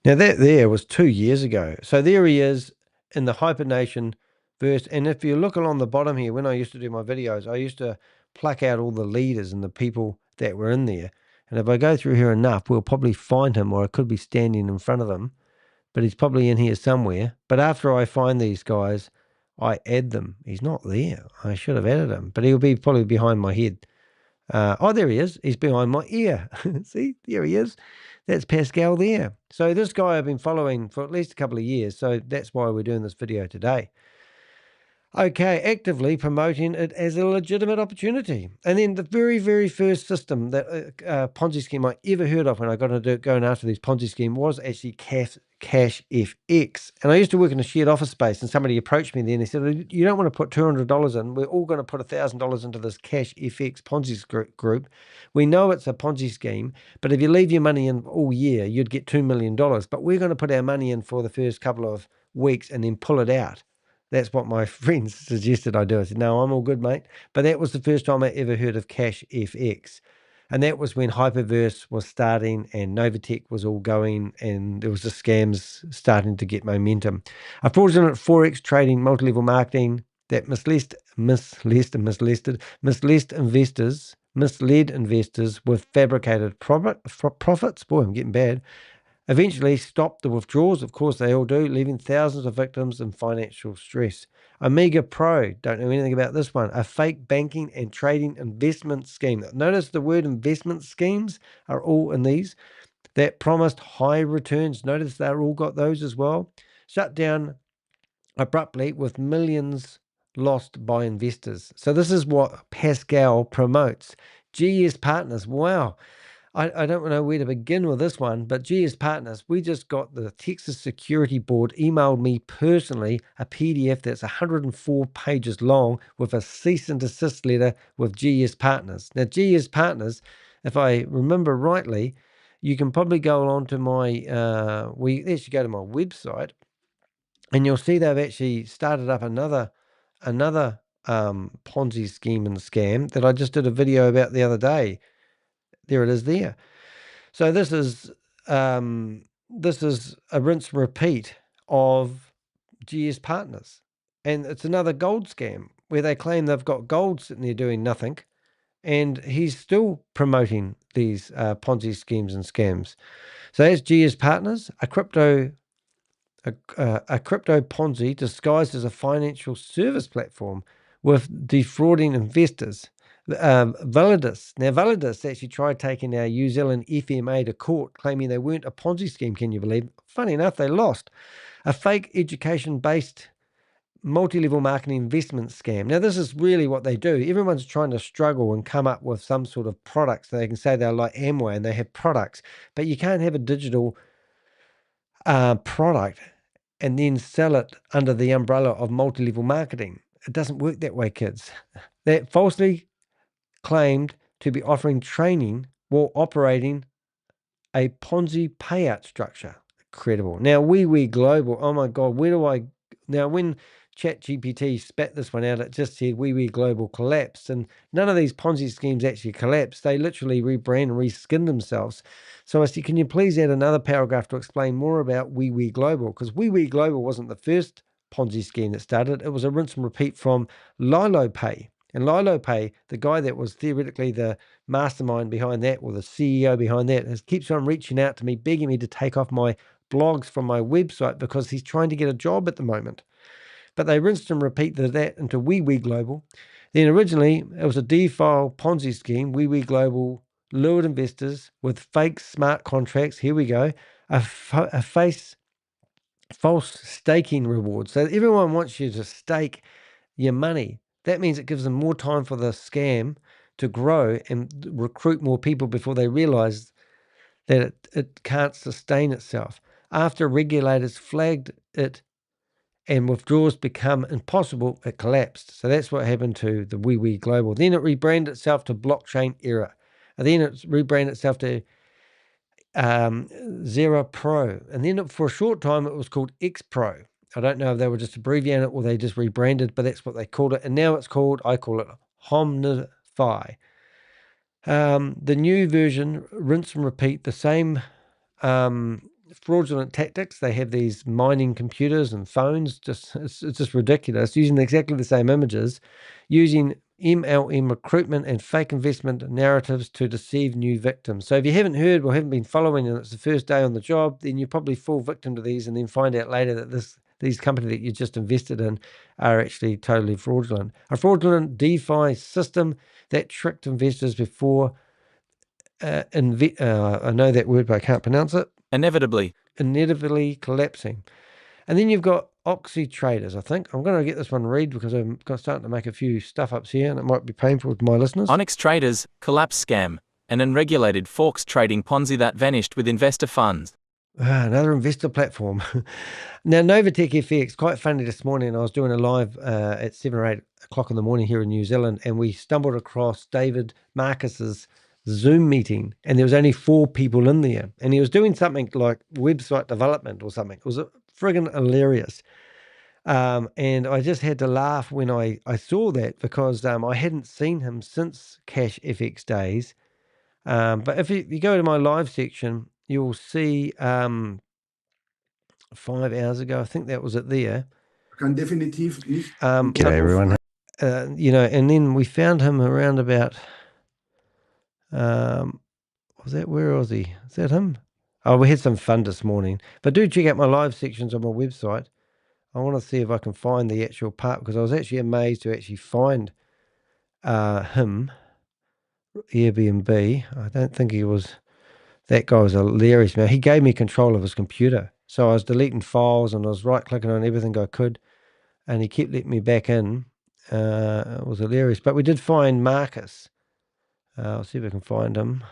Now that there was 2 years ago. So there he is in the HyperNation verse. And if you look along the bottom here, when I used to do my videos, I used to pluck out all the leaders and the people that were in there. And if I go through here enough, we'll probably find him, or I could be standing in front of him, but he's probably in here somewhere. But after I find these guys, I add them. He's not there. I should have added him, but he'll be probably behind my head. Oh, there he is. He's behind my ear. See, there he is. That's Pascal there. So this guy I've been following for at least a couple of years. So that's why we're doing this video today. Okay, actively promoting it as a legitimate opportunity. And then the very, very first system that Ponzi scheme I ever heard of when I got into going after these Ponzi scheme was actually Cash FX. And I used to work in a shared office space, and somebody approached me then and they said, you don't want to put $200 in. We're all going to put $1,000 into this Cash FX Ponzi group. We know it's a Ponzi scheme, but if you leave your money in all year, you'd get $2 million. But we're going to put our money in for the first couple of weeks and then pull it out. That's what my friends suggested I do. I said, no, I'm all good, mate. But that was the first time I ever heard of Cash FX. And that was when Hyperverse was starting and Novatech was all going, and there was the scams starting to get momentum. A fraudulent Forex trading, multi-level marketing that misled investors with fabricated profits. Boy, I'm getting bad. Eventually stopped the withdrawals, of course they all do, leaving thousands of victims in financial stress. Omega Pro, don't know anything about this one, a fake banking and trading investment scheme. Notice the word investment schemes are all in these that promised high returns. Notice they're all got those as well. Shut down abruptly with millions lost by investors. So this is what Pascal promotes. GS Partners, wow. I don't know where to begin with this one, but GS Partners, we just got the Texas Security Board emailed me personally a PDF that's 104 pages long with a cease and desist letter with GS Partners. Now, GS Partners, if I remember rightly, you can probably go on to my, we actually go to my website, and you'll see they've actually started up another Ponzi scheme and scam that I just did a video about the other day. There it is there. So this is a rinse and repeat of GS Partners. And it's another gold scam where they claim they've got gold sitting there doing nothing. And he's still promoting these Ponzi schemes and scams. So that's GS Partners, a crypto Ponzi disguised as a financial service platform with defrauding investors. Validus. Now, Validus actually tried taking our New Zealand FMA to court, claiming they weren't a Ponzi scheme, can you believe? Funny enough, they lost. A fake education-based multi-level marketing investment scam. Now, this is really what they do. Everyone's trying to struggle and come up with some sort of products. They can say they're like Amway and they have products, but you can't have a digital product and then sell it under the umbrella of multi-level marketing. It doesn't work that way, kids. That falsely claimed to be offering training while operating a Ponzi payout structure. Incredible. Now, we Global, oh my God, now when ChatGPT spat this one out, it just said we Global collapsed, and none of these Ponzi schemes actually collapsed. They literally rebrand and reskin themselves. So I said, can you please add another paragraph to explain more about we Global? Because we Global wasn't the first Ponzi scheme that started. It was a rinse and repeat from LiloPay. And LiloPay, the guy that was theoretically the mastermind behind that, or the CEO behind that, keeps on reaching out to me, begging me to take off my blogs from my website because he's trying to get a job at the moment. But they rinsed and repeated that into we Global. Then originally, it was a DeFi Ponzi scheme. We Global lured investors with fake smart contracts. Here we go. A false staking reward. So everyone wants you to stake your money. That means it gives them more time for the scam to grow and recruit more people before they realize that it can't sustain itself. After regulators flagged it and withdrawals become impossible, it collapsed. So that's what happened to the we Global. Then it rebranded itself to Blockchain Era. And then it rebranded itself to XERA Pro. And then for a short time, it was called X Pro. I don't know if they were just abbreviating it or they just rebranded, but that's what they called it. And now it's called, I call it Homnifi. The new version, rinse and repeat, the same fraudulent tactics. They have these mining computers and phones. It's just ridiculous. Using exactly the same images, using MLM recruitment and fake investment narratives to deceive new victims. So if you haven't heard or haven't been following and it's the first day on the job, then you probably fall victim to these and then find out later that these companies that you just invested in are actually totally fraudulent. A fraudulent DeFi system that tricked investors before I know that word, but I can't pronounce it. Inevitably Collapsing. And then you've got Oxy traders, I think. I'm going to get this one read because I'm starting to make a few stuff-ups here and it might be painful to my listeners. Onyx Traders, collapse scam, an unregulated forks trading Ponzi that vanished with investor funds. Another investor platform. Now, Novatech FX, quite funny this morning. I was doing a live at 7 or 8 o'clock in the morning here in New Zealand, and we stumbled across David Marcus's Zoom meeting, and there was only 4 people in there, and he was doing something like website development or something. It was friggin' hilarious. And I just had to laugh when I saw that because I hadn't seen him since Cash FX days. But if you go to my live section, you'll see 5 hours ago, I think that was it there. Okay, everyone. And then we found him around about, where was he? Is that him? Oh, we had some fun this morning. But do check out my live sections on my website. I want to see if I can find the actual part because I was actually amazed to actually find him, Airbnb. I don't think he was... That guy was hilarious, man. He gave me control of his computer. So I was deleting files and I was right-clicking on everything I could. And he kept letting me back in. It was hilarious. But we did find Marcus. I'll see if I can find him.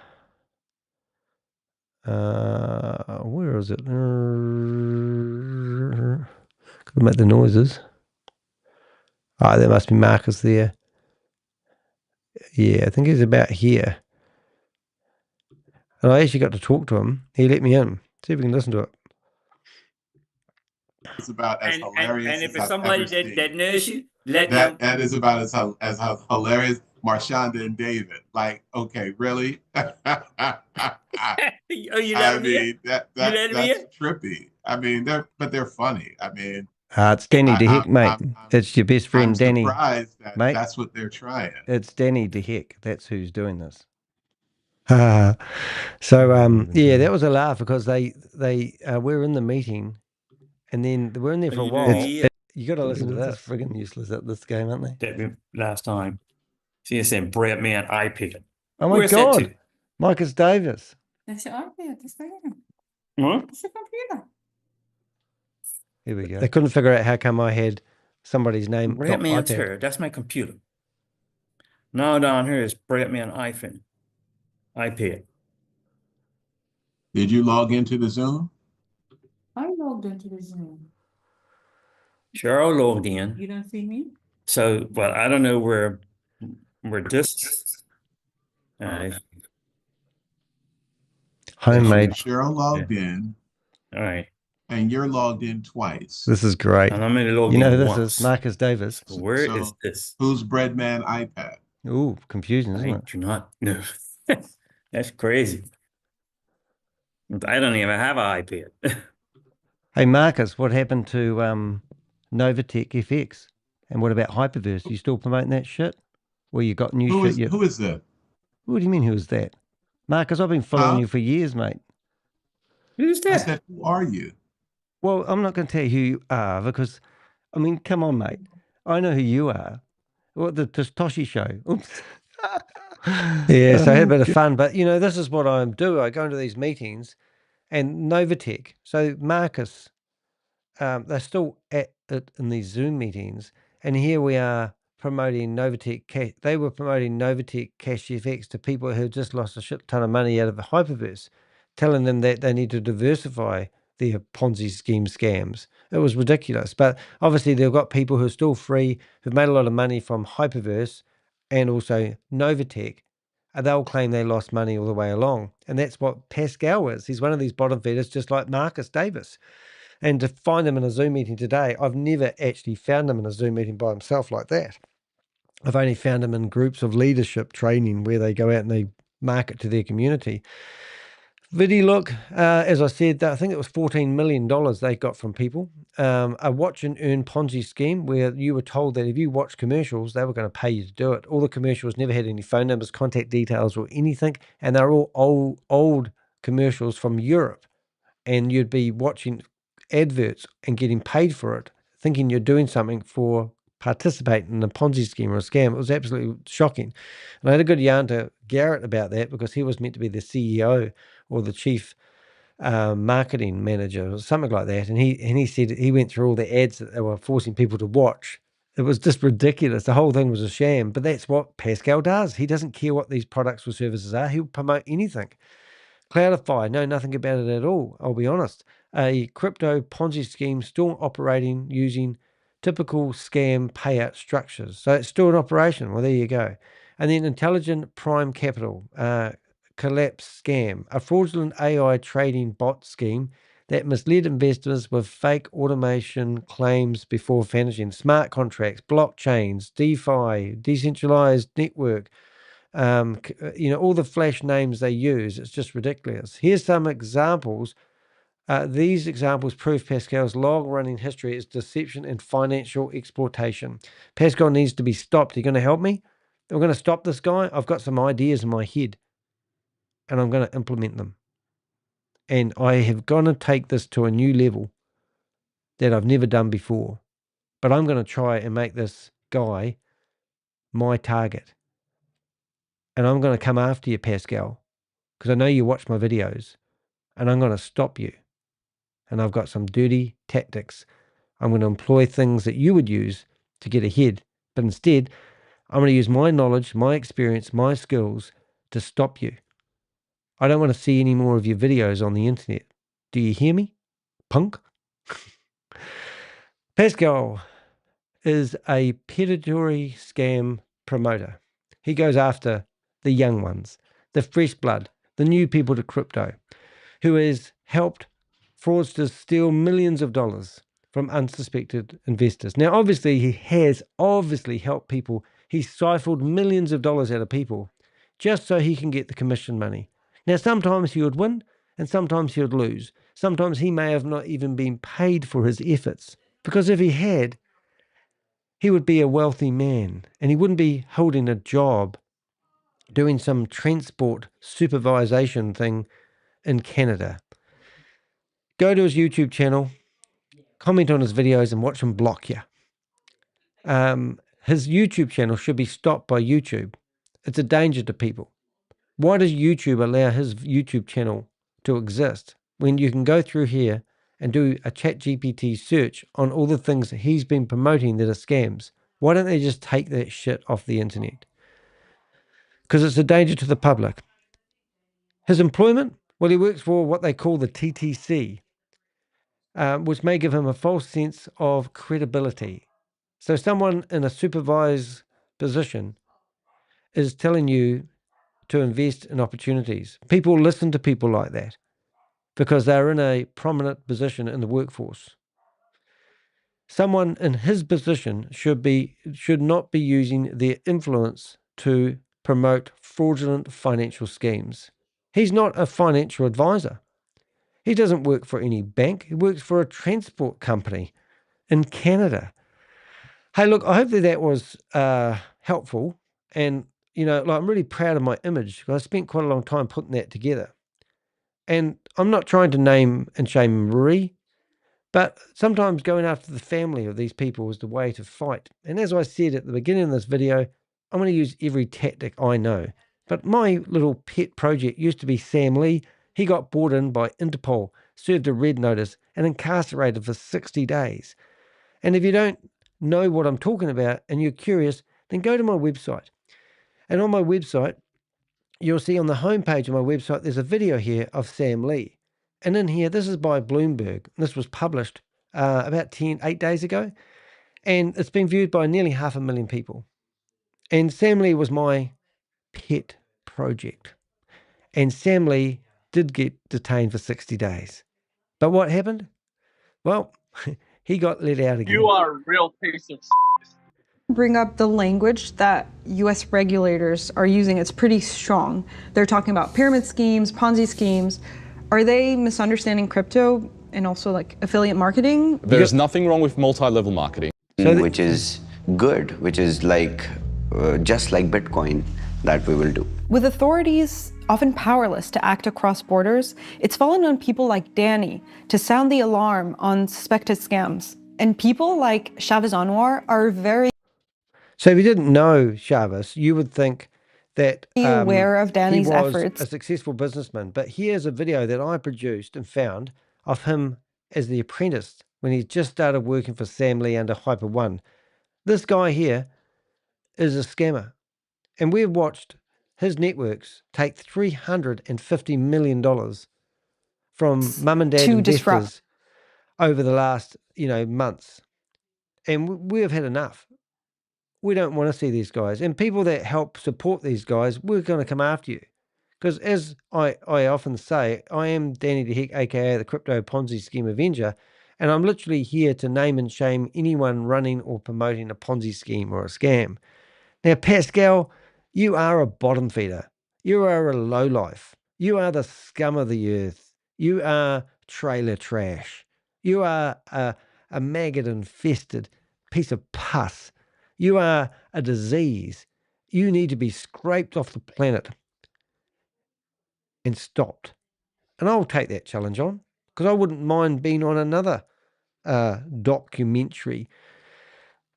Where is it? Could make the noises. There must be Marcus there. Yeah, I think he's about here. And I actually got to talk to him. He let me in. See if we can listen to it. It's about as hilarious and if as it's I've somebody ever seen. that knows you, let them. That is about as hilarious. Marshonda and David. Like, okay, really? Oh, you let I him mean, in? that's trippy. I mean, they're funny. I mean, it's Danny DeHeck, mate. It's your best friend, Danny. I'm surprised that mate. That's what they're trying. It's Danny DeHeck. That's who's doing this. So that was a laugh because they were in the meeting, and then they were in there for a while. You got to listen to this. Friggin' useless at this game, aren't they? Last time, she said, "Brett, man, iPad." Oh my God, Marcus Davis. That's your iPad. That's there. What? That's your computer. Here we go. They couldn't figure out how come I had somebody's name. Brett Man's here. That's my computer. Now down here is Brett Man iPad. Did you log into the Zoom? I logged into the Zoom. Cheryl logged in. You don't see me? So, well, I don't know where this. Homemade. Cheryl logged in. All right. And you're logged in twice. This is great. And I'm going to log in this once. is Marcus Davis. So where is this? Who's Breadman iPad? Ooh, confusing, isn't it? I do not know. That's crazy. I don't even have an iPad. Hey, Marcus, what happened to Novatech FX? And what about Hyperverse? You still promoting that shit? Well, you got new shit. Who is that? What do you mean, who is that? Marcus, I've been following you for years, mate. Who's that? I said, who are you? Well, I'm not going to tell you who you are because, I mean, come on, mate. I know who you are. What, the Toshi show? Oops. Yeah, so I had a bit of fun. But, this is what I do. I go into these meetings and Novatech. So Marcus, they're still at it in these Zoom meetings. And here we are promoting Novatech. They were promoting Novatech Cash FX to people who just lost a shit ton of money out of the Hyperverse, telling them that they need to diversify their Ponzi scheme scams. It was ridiculous. But obviously they've got people who are still free, who've made a lot of money from Hyperverse and also Novatech. And they'll claim they lost money all the way along. And that's what Pascal is. He's one of these bottom feeders, just like Marcus Davis. And to find him in a Zoom meeting today, I've never actually found him in a Zoom meeting by himself like that. I've only found him in groups of leadership training where they go out and they market to their community. VidiLook, as I said, I think it was $14 million they got from people. A watch and earn Ponzi scheme where you were told that if you watched commercials, they were going to pay you to do it. All the commercials never had any phone numbers, contact details, or anything, and they're all old commercials from Europe. And you'd be watching adverts and getting paid for it, thinking you're doing something for participating in a Ponzi scheme or a scam. It was absolutely shocking. And I had a good yarn to Garrett about that because he was meant to be the CEO or the chief marketing manager or something like that. And he said he went through all the ads that they were forcing people to watch. It was just ridiculous. The whole thing was a sham. But that's what Pascal does. He doesn't care what these products or services are. He'll promote anything. Cloudify, know nothing about it at all, I'll be honest. A crypto Ponzi scheme still operating using typical scam payout structures. So it's still in operation. Well, there you go. And then Intelligent Prime Capital, collapse scam, a fraudulent AI trading bot scheme that misled investors with fake automation claims before vanishing. Smart contracts, blockchains, DeFi, decentralized network, all the flash names they use. It's just ridiculous. Here's some examples. These examples prove Pascal's long-running history is deception and financial exploitation. Pascal needs to be stopped. Are you going to help me? We're going to stop this guy. I've got some ideas in my head, and I'm going to implement them. And I have going to take this to a new level that I've never done before. But I'm going to try and make this guy my target. And I'm going to come after you, Pascal, because I know you watch my videos, and I'm going to stop you. And I've got some dirty tactics. I'm going to employ things that you would use to get ahead. But instead, I'm going to use my knowledge, my experience, my skills to stop you. I don't want to see any more of your videos on the internet. Do you hear me, punk? Pascal is a predatory scam promoter. He goes after the young ones, the fresh blood, the new people to crypto, who has helped fraudsters steal millions of dollars from unsuspected investors. Now, obviously, he has helped people. He's siphoned millions of dollars out of people just so he can get the commission money. Now, sometimes he would win and sometimes he would lose. Sometimes he may have not even been paid for his efforts, because if he had, he would be a wealthy man and he wouldn't be holding a job doing some transport supervision thing in Canada. Go to his YouTube channel, comment on his videos, and watch him block you. His YouTube channel should be stopped by YouTube. It's a danger to people. Why does YouTube allow his YouTube channel to exist when you can go through here and do a ChatGPT search on all the things that he's been promoting that are scams? Why don't they just take that shit off the internet? Because it's a danger to the public. His employment? Well, he works for what they call the TTC, which may give him a false sense of credibility. So someone in a supervised position is telling you to invest in opportunities. People listen to people like that because they're in a prominent position in the workforce. Someone in his position should not be using their influence to promote fraudulent financial schemes. He's not a financial advisor. He doesn't work for any bank. He works for a transport company in Canada. Hey, look, I hope that was helpful. And, I'm really proud of my image because I spent quite a long time putting that together. And I'm not trying to name and shame Marie, but sometimes going after the family of these people is the way to fight. And as I said at the beginning of this video, I'm going to use every tactic I know. But my little pet project used to be Sam Lee. He got brought in by Interpol, served a red notice, and incarcerated for 60 days. And if you don't know what I'm talking about and you're curious, then go to my website. And on my website, you'll see on the homepage of my website, there's a video here of Sam Lee. And in here, this is by Bloomberg. This was published about 8 days ago. And it's been viewed by nearly 500,000 people. And Sam Lee was my pet project. And Sam Lee did get detained for 60 days. But what happened? Well, he got let out again. You are a real piece of Bring up the language that US regulators are using. It's pretty strong. They're talking about pyramid schemes, Ponzi schemes. Are they misunderstanding crypto and also like affiliate marketing? There's nothing wrong with multi-level marketing. Which is good, which is like just like Bitcoin that we will do. With authorities often powerless to act across borders, it's fallen on people like Danny to sound the alarm on suspected scams. And people like Chavez Anwar are very So if you didn't know Chavez, you would think that aware of Danny's he was efforts. a successful businessman. But here's a video that I produced and found of him as the apprentice when he just started working for Sam Lee under Hyper One. This guy here is a scammer. And we've watched his networks take $350 million from mum and dad investors over the last, months. And we have had enough. We don't want to see these guys. And people that help support these guys, we're going to come after you. Because as I often say, I am Danny the Heck, aka the Crypto Ponzi Scheme Avenger, and I'm literally here to name and shame anyone running or promoting a Ponzi scheme or a scam. Now, Pascal, you are a bottom feeder. You are a lowlife. You are the scum of the earth. You are trailer trash. You are a maggot-infested piece of pus. You are a disease. You need to be scraped off the planet and stopped. And I'll take that challenge on, because I wouldn't mind being on another documentary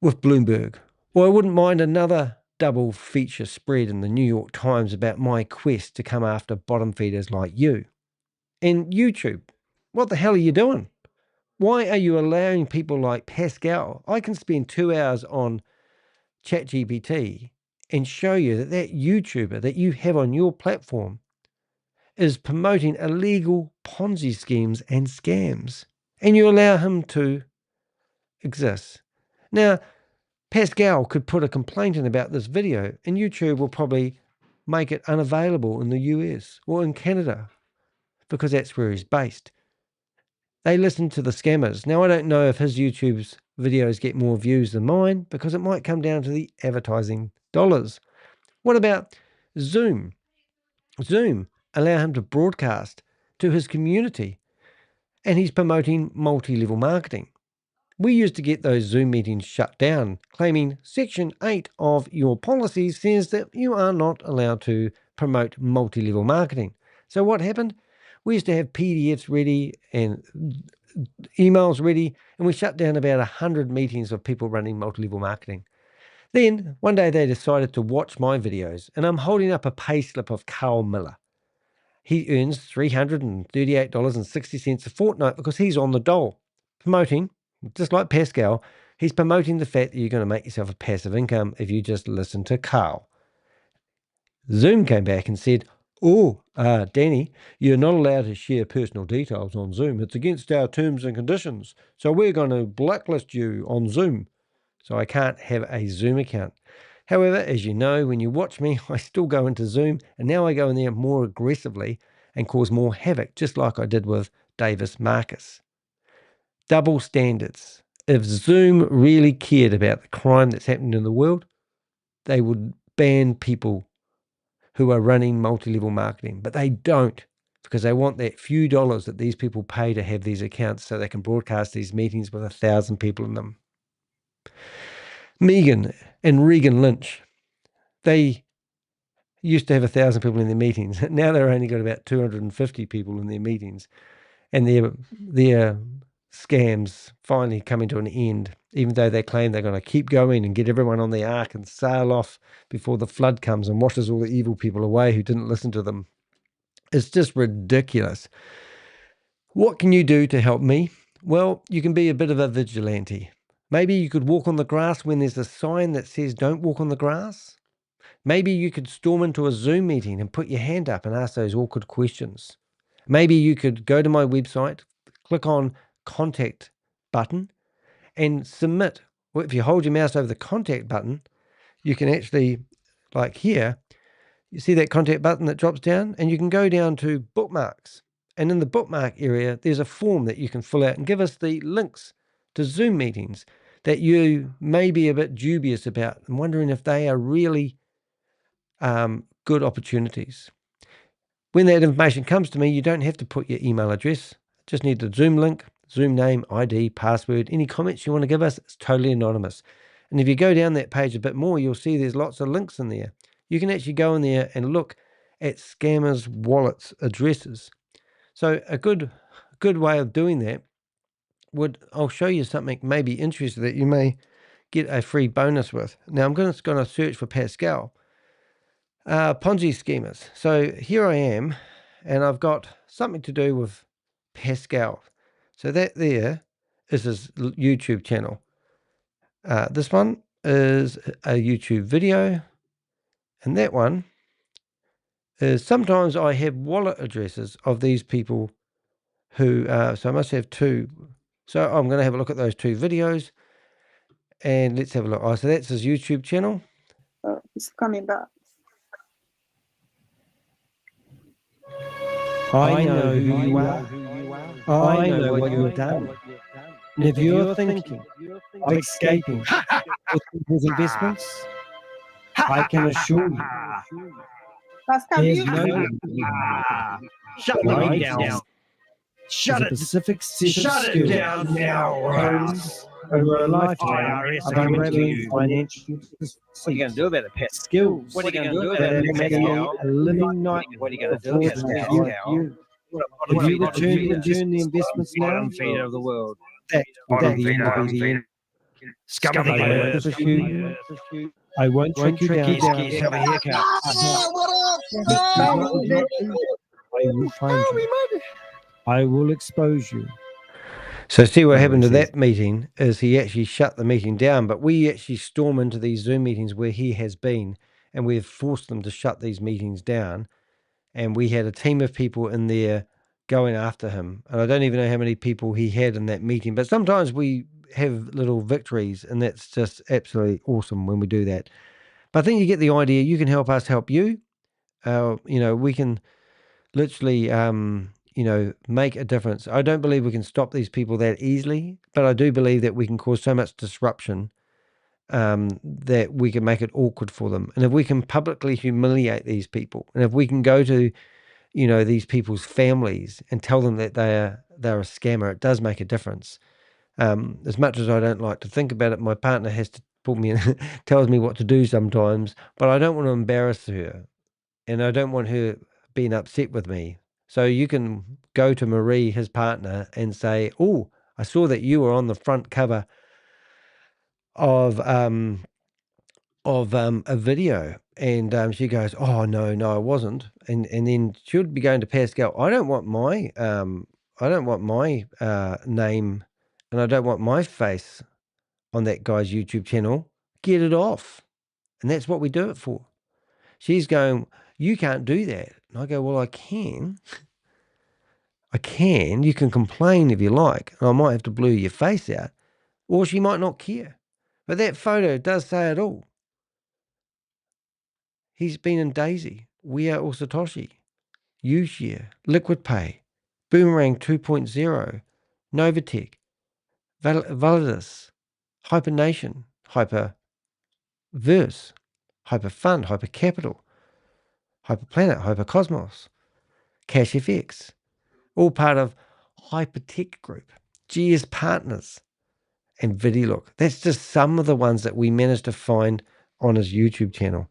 with Bloomberg. Or I wouldn't mind another double feature spread in the New York Times about my quest to come after bottom feeders like you. And YouTube, what the hell are you doing? Why are you allowing people like Pascal? I can spend 2 hours on ChatGPT and show you that that YouTuber that you have on your platform is promoting illegal Ponzi schemes and scams, and you allow him to exist. Now, Pascal could put a complaint in about this video, and YouTube will probably make it unavailable in the US or in Canada, because that's where he's based. They listen to the scammers. Now, I don't know if his YouTube's videos get more views than mine, because it might come down to the advertising dollars. What about Zoom? Zoom allow him to broadcast to his community, and he's promoting multi-level marketing. We used to get those Zoom meetings shut down, claiming Section 8 of your policy says that you are not allowed to promote multi-level marketing. So what happened? We used to have PDFs ready and emails ready, and we shut down about 100 meetings of people running multi-level marketing. Then one day they decided to watch my videos, and I'm holding up a payslip of Carl Miller. He earns $338.60 a fortnight because he's on the dole, promoting, just like Pascal, he's promoting the fact that you're going to make yourself a passive income if you just listen to Carl. Zoom came back and said, Danny, you're not allowed to share personal details on Zoom. It's against our terms and conditions. So we're going to blacklist you on Zoom. So I can't have a Zoom account. However, as you know, when you watch me, I still go into Zoom, and now I go in there more aggressively and cause more havoc, just like I did with Davis Marcus. Double standards. If Zoom really cared about the crime that's happening in the world, they would ban people who are running multi-level marketing. But they don't, because they want that few dollars that these people pay to have these accounts so they can broadcast these meetings with 1,000 people in them. Megan and Regan Lynch, they used to have 1,000 people in their meetings. Now they've only got about 250 people in their meetings. And their scams finally coming to an end, even though they claim they're going to keep going and get everyone on the ark and sail off before the flood comes and washes all the evil people away who didn't listen to them. It's just ridiculous. What can you do to help me? Well, you can be a bit of a vigilante. Maybe you could walk on the grass when there's a sign that says don't walk on the grass. Maybe you could storm into a Zoom meeting and put your hand up and ask those awkward questions. Maybe you could go to my website, click on contact button and submit. Well, if you hold your mouse over the contact button, you can actually, like here, you see that contact button that drops down, and you can go down to bookmarks. And in the bookmark area, there's a form that you can fill out and give us the links to Zoom meetings. that you may be a bit dubious about and wondering if they are really good opportunities. When that information comes to me, you don't have to put your email address. Just need the Zoom link, Zoom name, ID, password, any comments you want to give us. It's totally anonymous. And if you go down that page a bit more, you'll see there's lots of links in there. You can actually go in there and look at scammers' wallets addresses. So a good way of doing that I'll show you something maybe interesting that you may get a free bonus with. Now I'm just going to search for Pascal. Ponzi schemers. So here I am, and I've got something to do with Pascal. So that there is his YouTube channel. This one is a YouTube video, and that one is sometimes I have wallet addresses of these people who, so I must have two. So I'm going to have a look at those two videos, and let's have a look. Oh, so that's his YouTube channel. Oh, it's coming back. I know who you are. I know what you've done. And if you're thinking of escaping with his investments, I can assure you, Pascal, there's you no Shut the meeting down. Shut it. specific set of Shut it skills down now. honed over a lifetime IRS of are coming to unraveling you. financial What are you going to do about it, Pat? skills What are you going to do that about have it, made Pascal? a living nightmare What are you going to do for about fraudulent it, Pascal? you. What If you return the investments now, bottom feeder of the world. that will be the end of the end. Scum of the I won't earth. push you. I won't trick you down. Get yourself a haircut. I will find you. I will expose you. So see what happened to that meeting is he actually shut the meeting down, but we actually storm into these Zoom meetings where he has been, and we've forced them to shut these meetings down. And we had a team of people in there going after him. And I don't even know how many people he had in that meeting, but sometimes we have little victories, and that's just absolutely awesome when we do that. But I think you get the idea. You can help us help you. We can literally, make a difference. I don't believe we can stop these people that easily, but I do believe that we can cause so much disruption that we can make it awkward for them. And if we can publicly humiliate these people, and if we can go to, these people's families and tell them that they're a scammer, it does make a difference. As much as I don't like to think about it, my partner has to pull me in, tells me what to do sometimes, but I don't want to embarrass her, and I don't want her being upset with me. So you can go to Marie, his partner, and say, "Oh, I saw that you were on the front cover of a video," and she goes, "Oh no, I wasn't," and then she'll be going to Pascal. I don't want my name, and I don't want my face on that guy's YouTube channel. Get it off, and that's what we do it for. She's going, "You can't do that," and I go, "Well, I can." You can complain if you like, and I might have to blur your face out, or she might not care. But that photo does say it all. He's been in Daisy, We Are All Satoshi, Ushare, Liquid Pay, Boomerang 2.0, Novatech, Validus, HyperNation, HyperVerse, HyperFund, HyperCapital, HyperPlanet, HyperCosmos, CashFX, all part of Hypertech Group, GS Partners, and VidiLook. That's just some of the ones that we managed to find on his YouTube channel.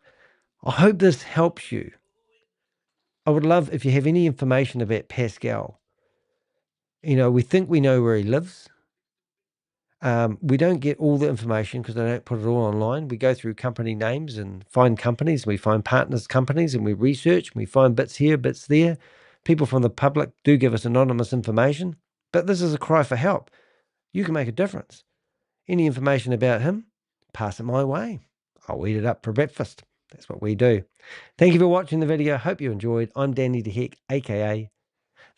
I hope this helps you. I would love if you have any information about Pascal. We think we know where he lives. We don't get all the information because they don't put it all online. We go through company names and find companies. We find partners companies, and we research. We find bits here, bits there. People from the public do give us anonymous information, but this is a cry for help. You can make a difference. Any information about him, pass it my way. I'll eat it up for breakfast. That's what we do. Thank you for watching the video. Hope you enjoyed. I'm Danny the Heck, aka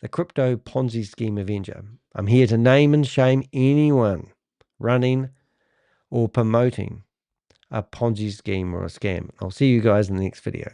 the Crypto Ponzi Scheme Avenger. I'm here to name and shame anyone running or promoting a Ponzi scheme or a scam. I'll see you guys in the next video.